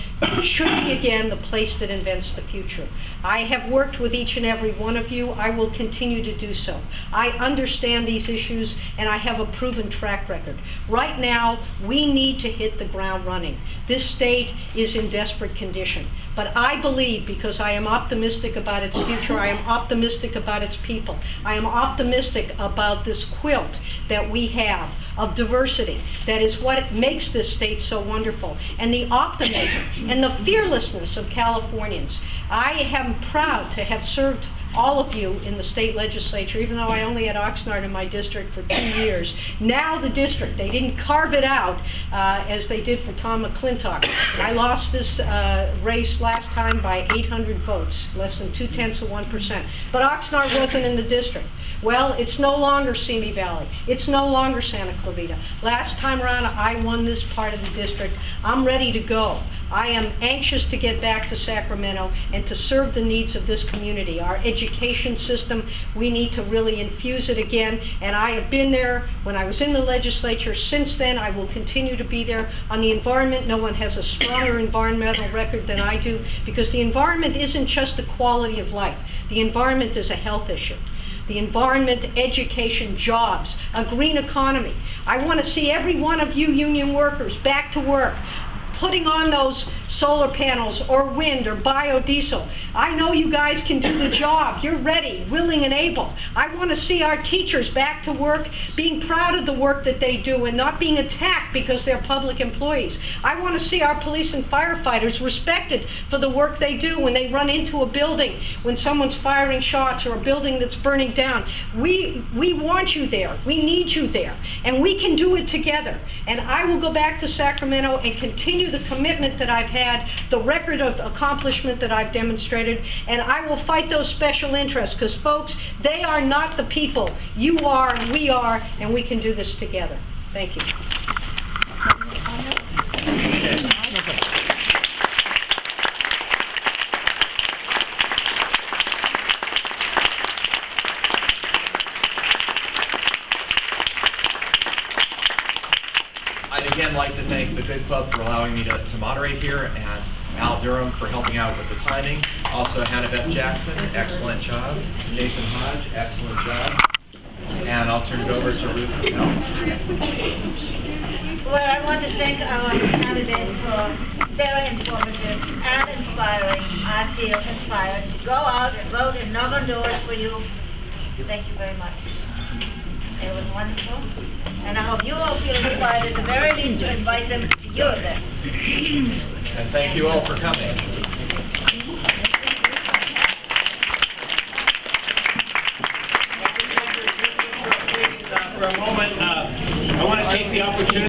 should be again the place that invents the future. I have worked with each and every one of you. I will continue to do so. I understand these issues and I have a proven track record. Right now, we need to hit the ground running. This state is in desperate condition. But I believe, because I am optimistic about its future, I am optimistic about its people, I am optimistic about this quilt that we have of diversity. That is what makes this state so wonderful. And the optimism and the fearlessness of Californians. I am proud to have served all of you in the state legislature, even though I only had Oxnard in my district for 2 years. Now the district, they didn't carve it out as they did for Tom McClintock. I lost this race last time by 800 votes, less than 0.2%. But Oxnard wasn't in the district. Well, it's no longer Simi Valley. It's no longer Santa Clarita. Last time around, I won this part of the district. I'm ready to go. I am anxious to get back to Sacramento and to serve the needs of this community. Our education system, we need to really infuse it again, and I have been there when I was in the legislature. Since then, I will continue to be there. On the environment, no one has a stronger environmental record than I do, because the environment isn't just a quality of life. The environment is a health issue. The environment, education, jobs, a green economy. I want to see every one of you union workers back to work, putting on those solar panels or wind or biodiesel. I know you guys can do the job. You're ready, willing, and able. I want to see our teachers back to work, being proud of the work that they do and not being attacked because they're public employees. I want to see our police and firefighters respected for the work they do when they run into a building, when someone's firing shots or a building that's burning down. We want you there. We need you there. And we can do it together. And I will go back to Sacramento and continue the commitment that I've had, the record of accomplishment that I've demonstrated, and I will fight those special interests, because folks, they are not the people. You are, we are, and we can do this together. Thank you. I'd again like to thank the Good Club for allowing me to moderate here, and Al Durham for helping out with the timing. Also, Hannah Beth Jackson, excellent job. Nathan Hodge, excellent job. And I'll turn it over to Ruth and Al. Well, I want to thank our candidates for very informative and inspiring. I feel inspired to go out and vote and knock on doors for you. Thank you very much. It was wonderful. And I hope you all feel inspired at the very least to invite them to your event. And thank you all for coming. For a moment, I want to take the opportunity